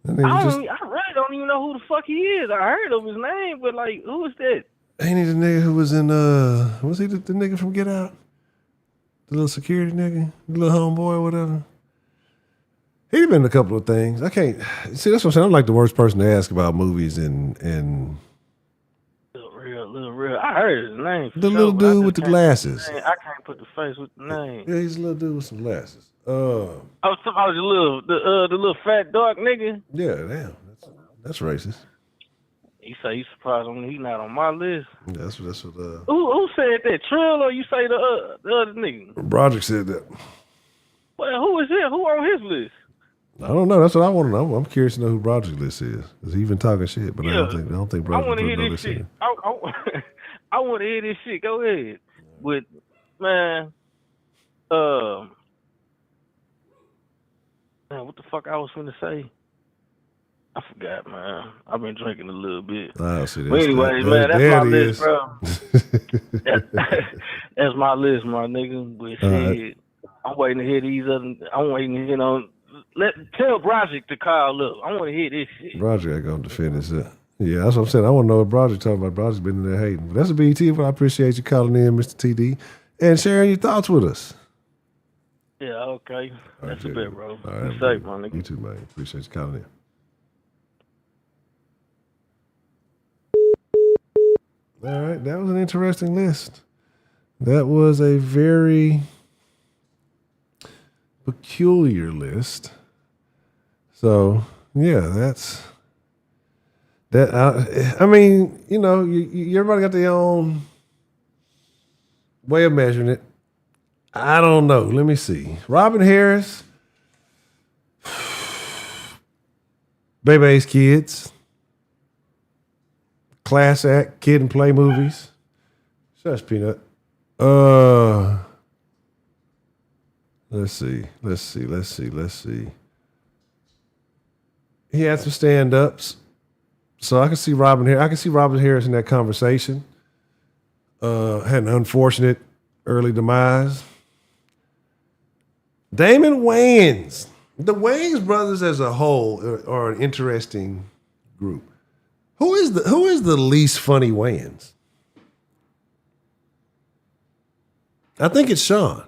I really don't even know who the fuck he is. I heard of his name, but like, who is that? Ain't he the nigga who was in was he the nigga from Get Out? The little security nigga? The little homeboy or whatever? He's been in a couple of things. I can't see, that's what I'm saying. I'm like the worst person to ask about movies and Lil Rel. I heard his name. The little dude with the glasses. I can't put the face with the name. Yeah, he's a little dude with some glasses. I was talking about the little fat dark nigga. Yeah, damn. That's racist. He say he's surprised he's not on my list. Yeah, that's what Who said that? Trill or you say the other nigga? Broderick said that. Well, who is it? Who on his list? I don't know. That's what I want to know. I'm curious to know who Broderick's list is. Because he's been talking shit, but I don't think Broderick. I want to hear this shit. I want to hear this shit. Go ahead. But man, what the fuck I was gonna say? I forgot, man. I've been drinking a little bit. I see that. But anyway, man, that's my list, bro. That's my list, my nigga. But shit, I'm waiting to hear these other. I'm waiting to hear tell Broderick to call up. I want to hear this shit. Broderick ain't gonna defend this. Yeah, that's what I'm saying. I want to know what Broderick talking about. Broderick's been in there hating. But that's a BT, but I appreciate you calling in, Mr. TD, and sharing your thoughts with us. Yeah, okay. That's a bit, bro. All right, be safe, my nigga. You too, man. Appreciate you calling in. All right, that was an interesting list. That was a very peculiar list. So, yeah, that's that. I mean, everybody got their own way of measuring it. I don't know. Let me see. Robin Harris, Bebe's Kids, Class Act, Kid and Play movies. Shush, Peanut. Let's see. He had some stand-ups. So I can see Robin here. I can see Robin Harris in that conversation. Had an unfortunate early demise. Damon Wayans. The Wayans brothers as a whole are an interesting group. Who is the least funny Wayans? I think it's Sean.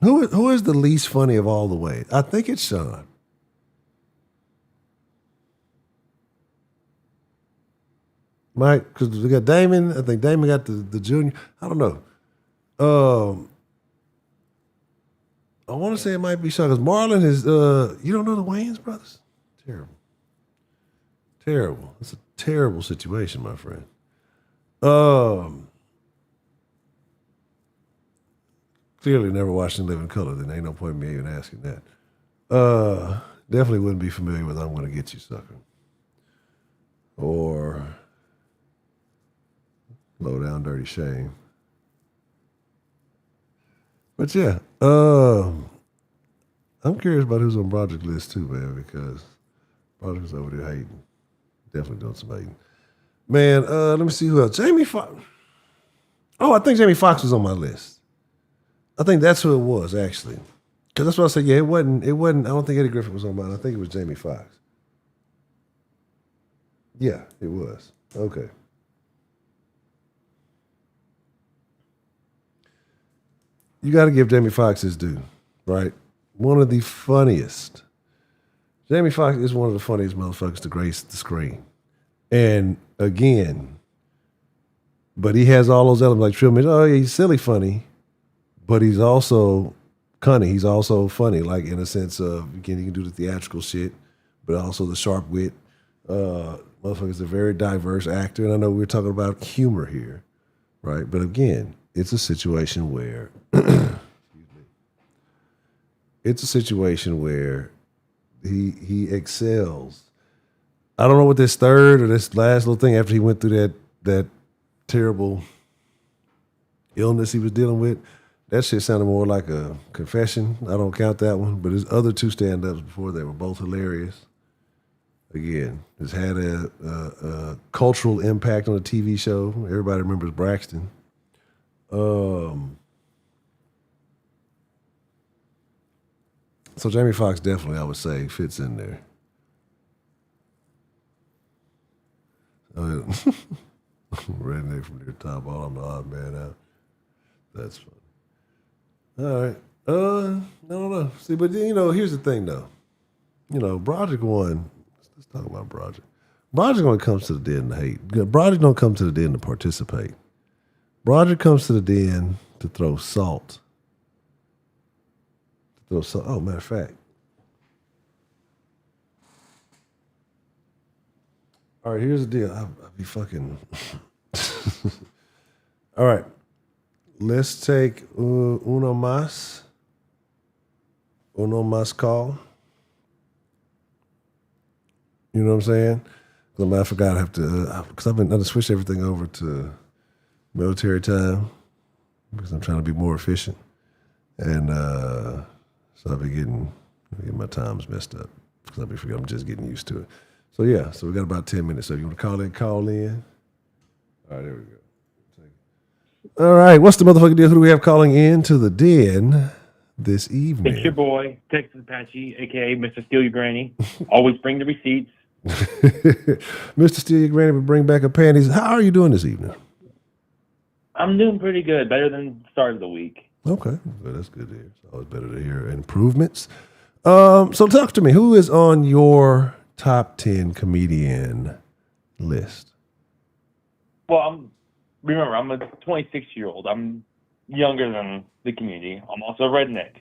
Who is the least funny of all the Wayans? I think it's Sean. Mike, because we got Damon. I think Damon got the junior. I don't know. I want to say it might be Sean because Marlon is. You don't know the Wayans brothers? Terrible. It's a terrible situation, my friend. Clearly never watched In Living Color. Then ain't no point in me even asking that. Definitely wouldn't be familiar with I'm Gonna Get You, Sucker. Or Low Down Dirty Shame. But yeah, I'm curious about who's on Broderick's list too, man, because Broderick's over there hating. Definitely doing some hating. Man, let me see who else. Jamie Foxx. Oh, I think Jamie Foxx was on my list. I think that's who it was, actually. Because that's what I said. Yeah, it wasn't, I don't think Eddie Griffin was on mine. I think it was Jamie Foxx. Yeah, it was. Okay. You got to give Jamie Foxx his due, right? One of the funniest. Jamie Foxx is one of the funniest motherfuckers to grace the screen. And again, but he has all those elements like Trillman. Oh, yeah, he's silly funny, but he's also cunning. He's also funny, like in a sense of, again, he can do the theatrical shit, but also the sharp wit. Motherfucker's a very diverse actor. And I know we're talking about humor here, right? But again, it's a situation where he excels. I don't know what this third or this last little thing after he went through that terrible illness he was dealing with. That shit sounded more like a confession. I don't count that one, but his other two stand-ups before they were both hilarious. Again, has had a cultural impact on a TV show. Everybody remembers Braxton. So Jamie Foxx definitely, I would say, fits in there. Redneck from near top ball. I'm the odd man out. That's funny. All right. I don't know. See, but here's the thing though. Broderick won. Let's talk about Broderick. Broderick only comes to the den to hate. Broderick don't come to the den to participate. Broderick comes to the den to throw salt. Oh, matter of fact. All right, here's the deal. I'll be fucking. All right. Let's take uno más call. You know what I'm saying? I forgot I have to, because I've been, I switched everything over to military time because I'm trying to be more efficient. And so I've been getting my times messed up because I've been forgetting, I'm just getting used to it. So yeah, so we got about 10 minutes. So if you want to call in. All right, there we go. All right, what's the motherfucking deal? Who do we have calling in to the den this evening? It's your boy, Texas Apache, a.k.a. Mr. Steal Your Granny. Always bring the receipts. Mr. Steal Your Granny, but bring back her panties. How are you doing this evening? I'm doing pretty good, better than the start of the week. Okay, well, that's good to hear. It's always better to hear improvements. So talk to me. Who is on your top 10 comedian list? Well, I'm a 26-year-old. I'm younger than the community. I'm also a redneck.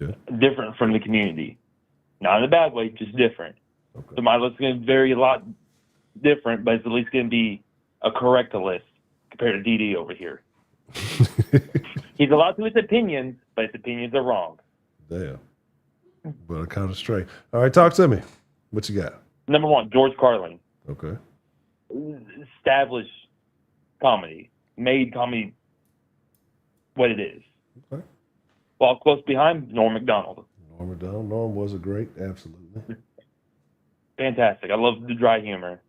Okay. Different from the community. Not in a bad way, just different. Okay. So my list is going to vary a lot different, but it's at least going to be a correct list compared to DD over here. He's allowed to his opinions, but his opinions are wrong. Damn. But kind of straight. All right, talk to me. What you got? Number one, George Carlin. Okay. Established comedy. Made comedy what it is. Okay. While close behind, Norm Macdonald. Norm was a great, absolutely. Fantastic. I love the dry humor.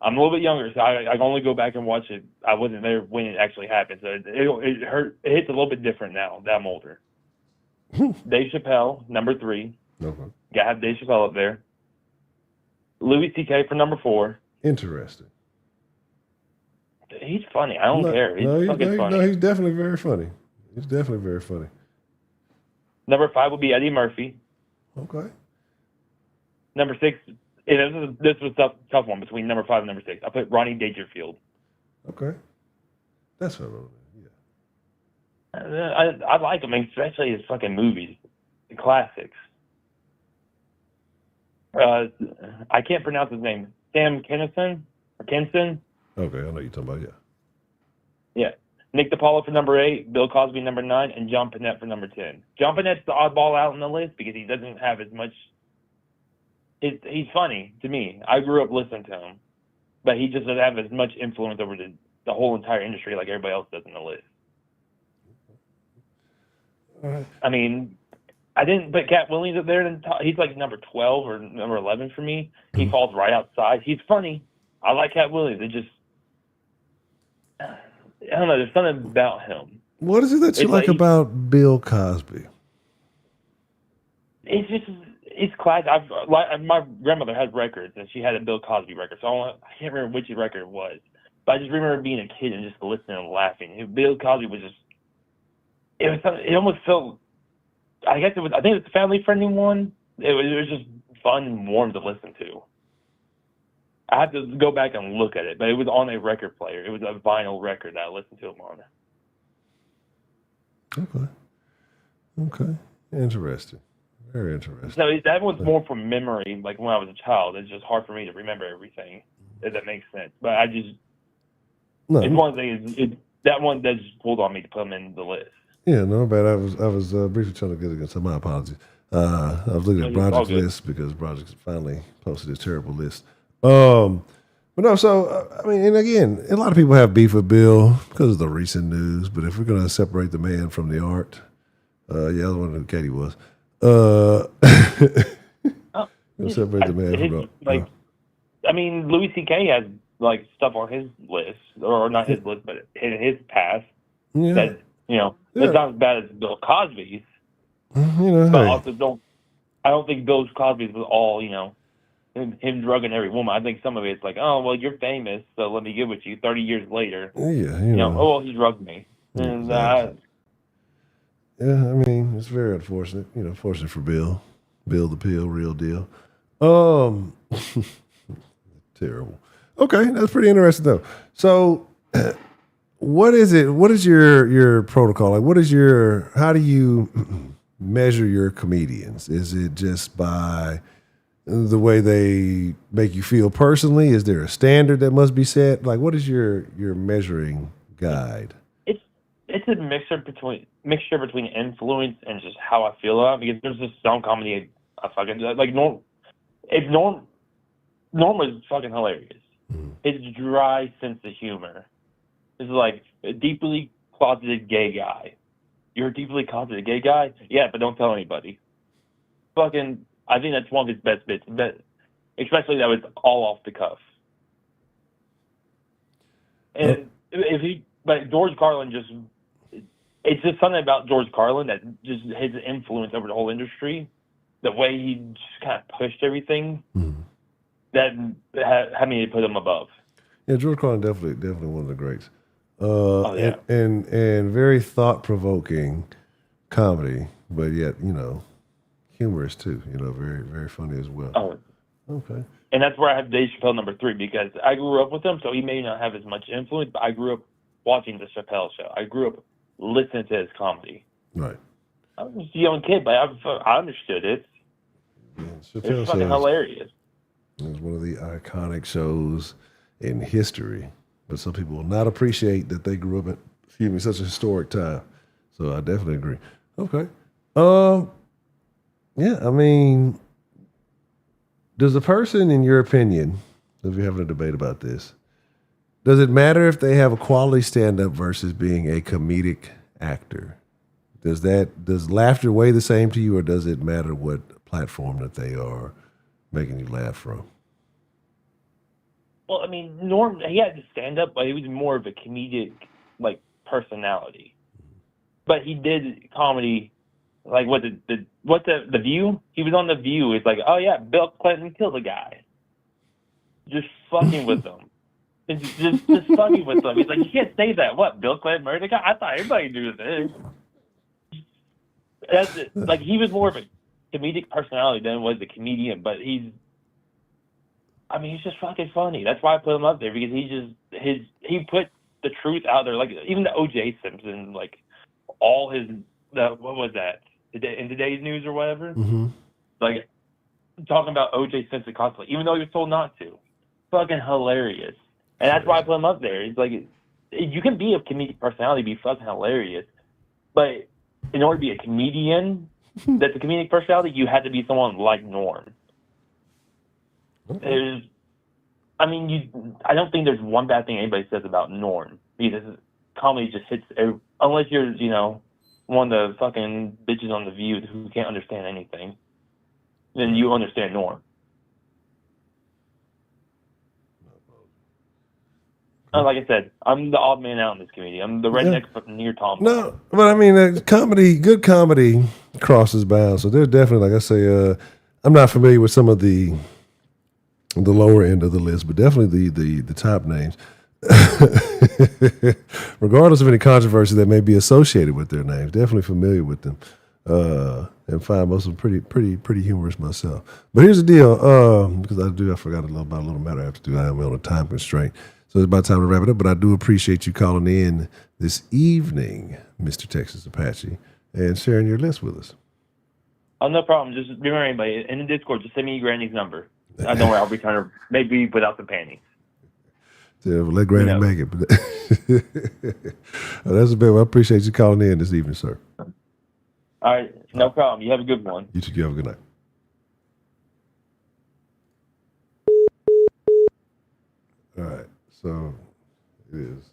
I'm a little bit younger, so I can only go back and watch it. I wasn't there when it actually happened, so it hurt. It hits a little bit different now that I'm older. Dave Chappelle, number 3. Okay. Gotta have Dave Chappelle up there. Louis C.K. for number 4. Interesting. He's funny. I don't care. He's fucking funny. No, he's definitely very funny. He's definitely very funny. Number 5 would be Eddie Murphy. Okay. Number 6, this was a tough one between number 5 and number 6. I put Ronnie Dangerfield. Okay. That's what I wrote. I like him, especially his fucking movies, the classics. I can't pronounce his name. Sam Kinison or Kinson. Okay, I know what you're talking about. Yeah. Nick DiPaolo for number 8, Bill Cosby number 9, and John Panette for number 10. John Panette's the oddball out on the list because he doesn't have as much. He's funny to me. I grew up listening to him, but he just doesn't have as much influence over the whole entire industry like everybody else does on the list. All right. I mean, I didn't put Cat Williams up there. He's like number 12 or number 11 for me. He falls right outside. He's funny. I like Cat Williams. It just, I don't know. There's something about him. What is it that you like about Bill Cosby? It's classic. My grandmother had records, and she had a Bill Cosby record. So I can't remember which record it was, but I just remember being a kid and just listening and laughing. Bill Cosby was just. It almost felt. I guess it was. I think it was a family-friendly one. It was just fun and warm to listen to. I have to go back and look at it, but it was on a record player. It was a vinyl record that I listened to him on. Okay. Interesting. Very interesting. So that one's more from memory. Like when I was a child, it's just hard for me to remember everything. If that makes sense, but it's one of the things. That one does pulled on me to put him in the list. Yeah, no bad. I was briefly trying to get against. My apologies. I was looking at Broderick's list because Broderick finally posted his terrible list. But no, so I mean, and again, a lot of people have beef with Bill because of the recent news. But if we're going to separate the man from the art, I was wondering who Katie was. Separate the man from the art. I mean, Louis C.K. has like stuff on his list, or not his list, but in his past. Yeah. That that's not as bad as Bill Cosby's. But also I don't think Bill Cosby's was all him drugging every woman. I think some of it's like, oh well, you're famous, so let me get with you. 30 years later, oh well, he drugged me, and exactly. I mean, it's very unfortunate. Fortunate for Bill the Pill, real deal. Terrible. Okay, that's pretty interesting though. So, what is it? What is your protocol? Like, how do you measure your comedians? Is it just by the way they make you feel personally? Is there a standard that must be set? Like, what is your measuring guide? It's a mixture between influence and just how I feel about it, because there's just some comedy I fucking like. Norm is fucking hilarious. His dry sense of humor. It's like a deeply closeted gay guy. You're a deeply closeted gay guy? Yeah, but don't tell anybody. Fucking, I think that's one of his best bits. Especially that was all off the cuff. And but George Carlin it's just something about George Carlin that just his influence over the whole industry, the way he just kind of pushed everything, that had me put him above. Yeah, George Carlin definitely one of the greats. And very thought-provoking comedy, but yet, humorous too, very, very funny as well. Oh. Okay. And that's where I have Dave Chappelle number 3, because I grew up with him, so he may not have as much influence, but I grew up watching the Chappelle show. I grew up listening to his comedy. Right. I was a young kid, but I understood it. Yeah, it's fucking hilarious. It's one of the iconic shows in history, but some people will not appreciate that they grew up in such a historic time. So I definitely agree. Okay. Yeah, I mean, does a person, in your opinion, if you're having a debate about this, does it matter if they have a quality stand-up versus being a comedic actor? Does laughter weigh the same to you, or does it matter what platform that they are making you laugh from? Well, I mean, Norm, he had to stand up, but he was more of a comedic, like, personality. But he did comedy, like, the View? He was on The View. It's like, oh, yeah, Bill Clinton killed a guy. Just fucking with them. Just fucking with them. He's like, you can't say that. What, Bill Clinton murdered a guy? I thought everybody knew this. That's it. Like, he was more of a comedic personality than was a comedian, but he's just fucking funny. That's why I put him up there, because he put the truth out there. Like, even the O.J. Simpson, like, all what was that? In Today's News or whatever? Mm-hmm. Like, talking about O.J. Simpson constantly, even though he was told not to. Fucking hilarious. And that's why I put him up there. It's like, you can be a comedic personality, be fucking hilarious, but in order to be a comedian that's a comedic personality, you had to be someone like Norm. Okay. I don't think there's one bad thing anybody says about Norm, because comedy just hits unless you're, one of the fucking bitches on The View who can't understand anything, then you understand Norm. Like I said, I'm the odd man out in this community. I'm the redneck near Tom. No, but good comedy crosses bounds. So there's definitely, like I say, I'm not familiar with some of the lower end of the list, but definitely the top names. Regardless of any controversy that may be associated with their names, definitely familiar with them, and find most of them pretty humorous myself. But here's the deal, because I forgot about a little matter I have to do. I am on a time constraint. So it's about time to wrap it up, but I do appreciate you calling in this evening, Mr. Texas Apache, and sharing your list with us. Oh, no problem. Just remember, anybody in the Discord, just send me Granny's number. Don't worry, I'll return her, maybe without the panties. Yeah, well, let Granny make it. Well, that's a bit. I appreciate you calling in this evening, sir. All right, no problem. You have a good one. You too. You have a good night. All right. So it is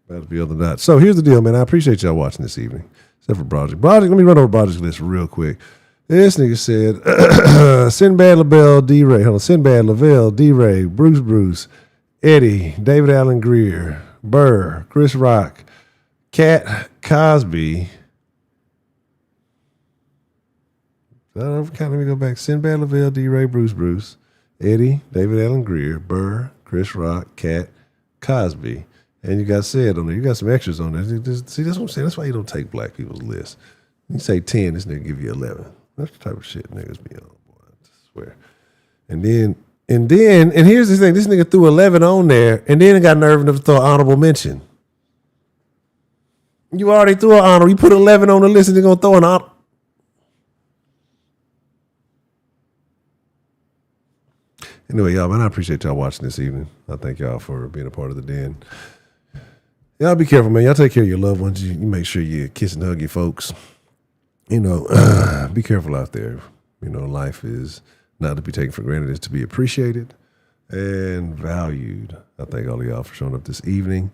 about to be other night. So here's the deal, man. I appreciate y'all watching this evening. Except for Broderick. Let me run over Broderick's list real quick. This nigga said Sinbad LaBelle, D-Ray. Hold on. Sinbad, Lavelle, D-Ray, Bruce, Eddie, David Allen Greer, Burr, Chris Rock, Cat Cosby. Let me go back. Sinbad, Lavelle, D-Ray, Bruce, Eddie, David Allen Greer, Burr, Chris Rock, Cat, Cosby, and you got said on there. You got some extras on there. See, that's what I'm saying. That's why you don't take black people's list. You say 10, this nigga give you 11. That's the type of shit niggas be on, boy. I swear. And here's the thing. This nigga threw 11 on there, and then got nerve enough to throw an honorable mention. You already threw an honorable. You put 11 on the list, and you're gonna throw an honorable. Anyway, y'all, man, I appreciate y'all watching this evening. I thank y'all for being a part of the den. Y'all be careful, man. Y'all take care of your loved ones. You make sure you kiss and hug your folks. Be careful out there. Life is not to be taken for granted. It's to be appreciated and valued. I thank all of y'all for showing up this evening.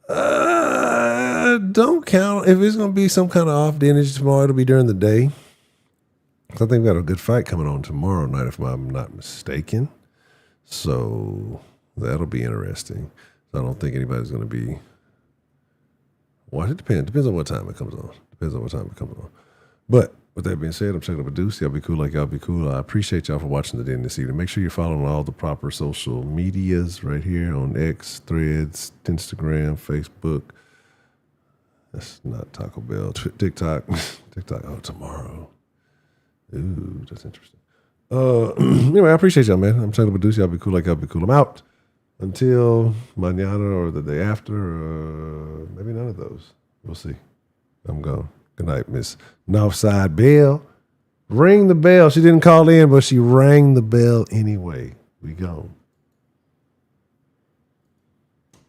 Don't count. If it's going to be some kind of off the energy tomorrow, it'll be during the day. I think we got a good fight coming on tomorrow night, if I'm not mistaken. So that'll be interesting. So I don't think anybody's going to be. Well, it depends. Depends on what time it comes on. But with that being said, I'm checking up a deuce. Y'all be cool like y'all be cool. I appreciate y'all for watching the den this evening. Make sure you're following all the proper social medias right here on X, Threads, Instagram, Facebook. That's not Taco Bell. TikTok. Oh, tomorrow. Ooh, that's interesting. Anyway, I appreciate y'all, man. I'm trying to produce. Y'all be cool like y'all be cool. I'm out until mañana or the day after, or maybe none of those. We'll see. I'm gone. Good night, Miss Northside Bell. Ring the bell. She didn't call in, but she rang the bell anyway. We gone.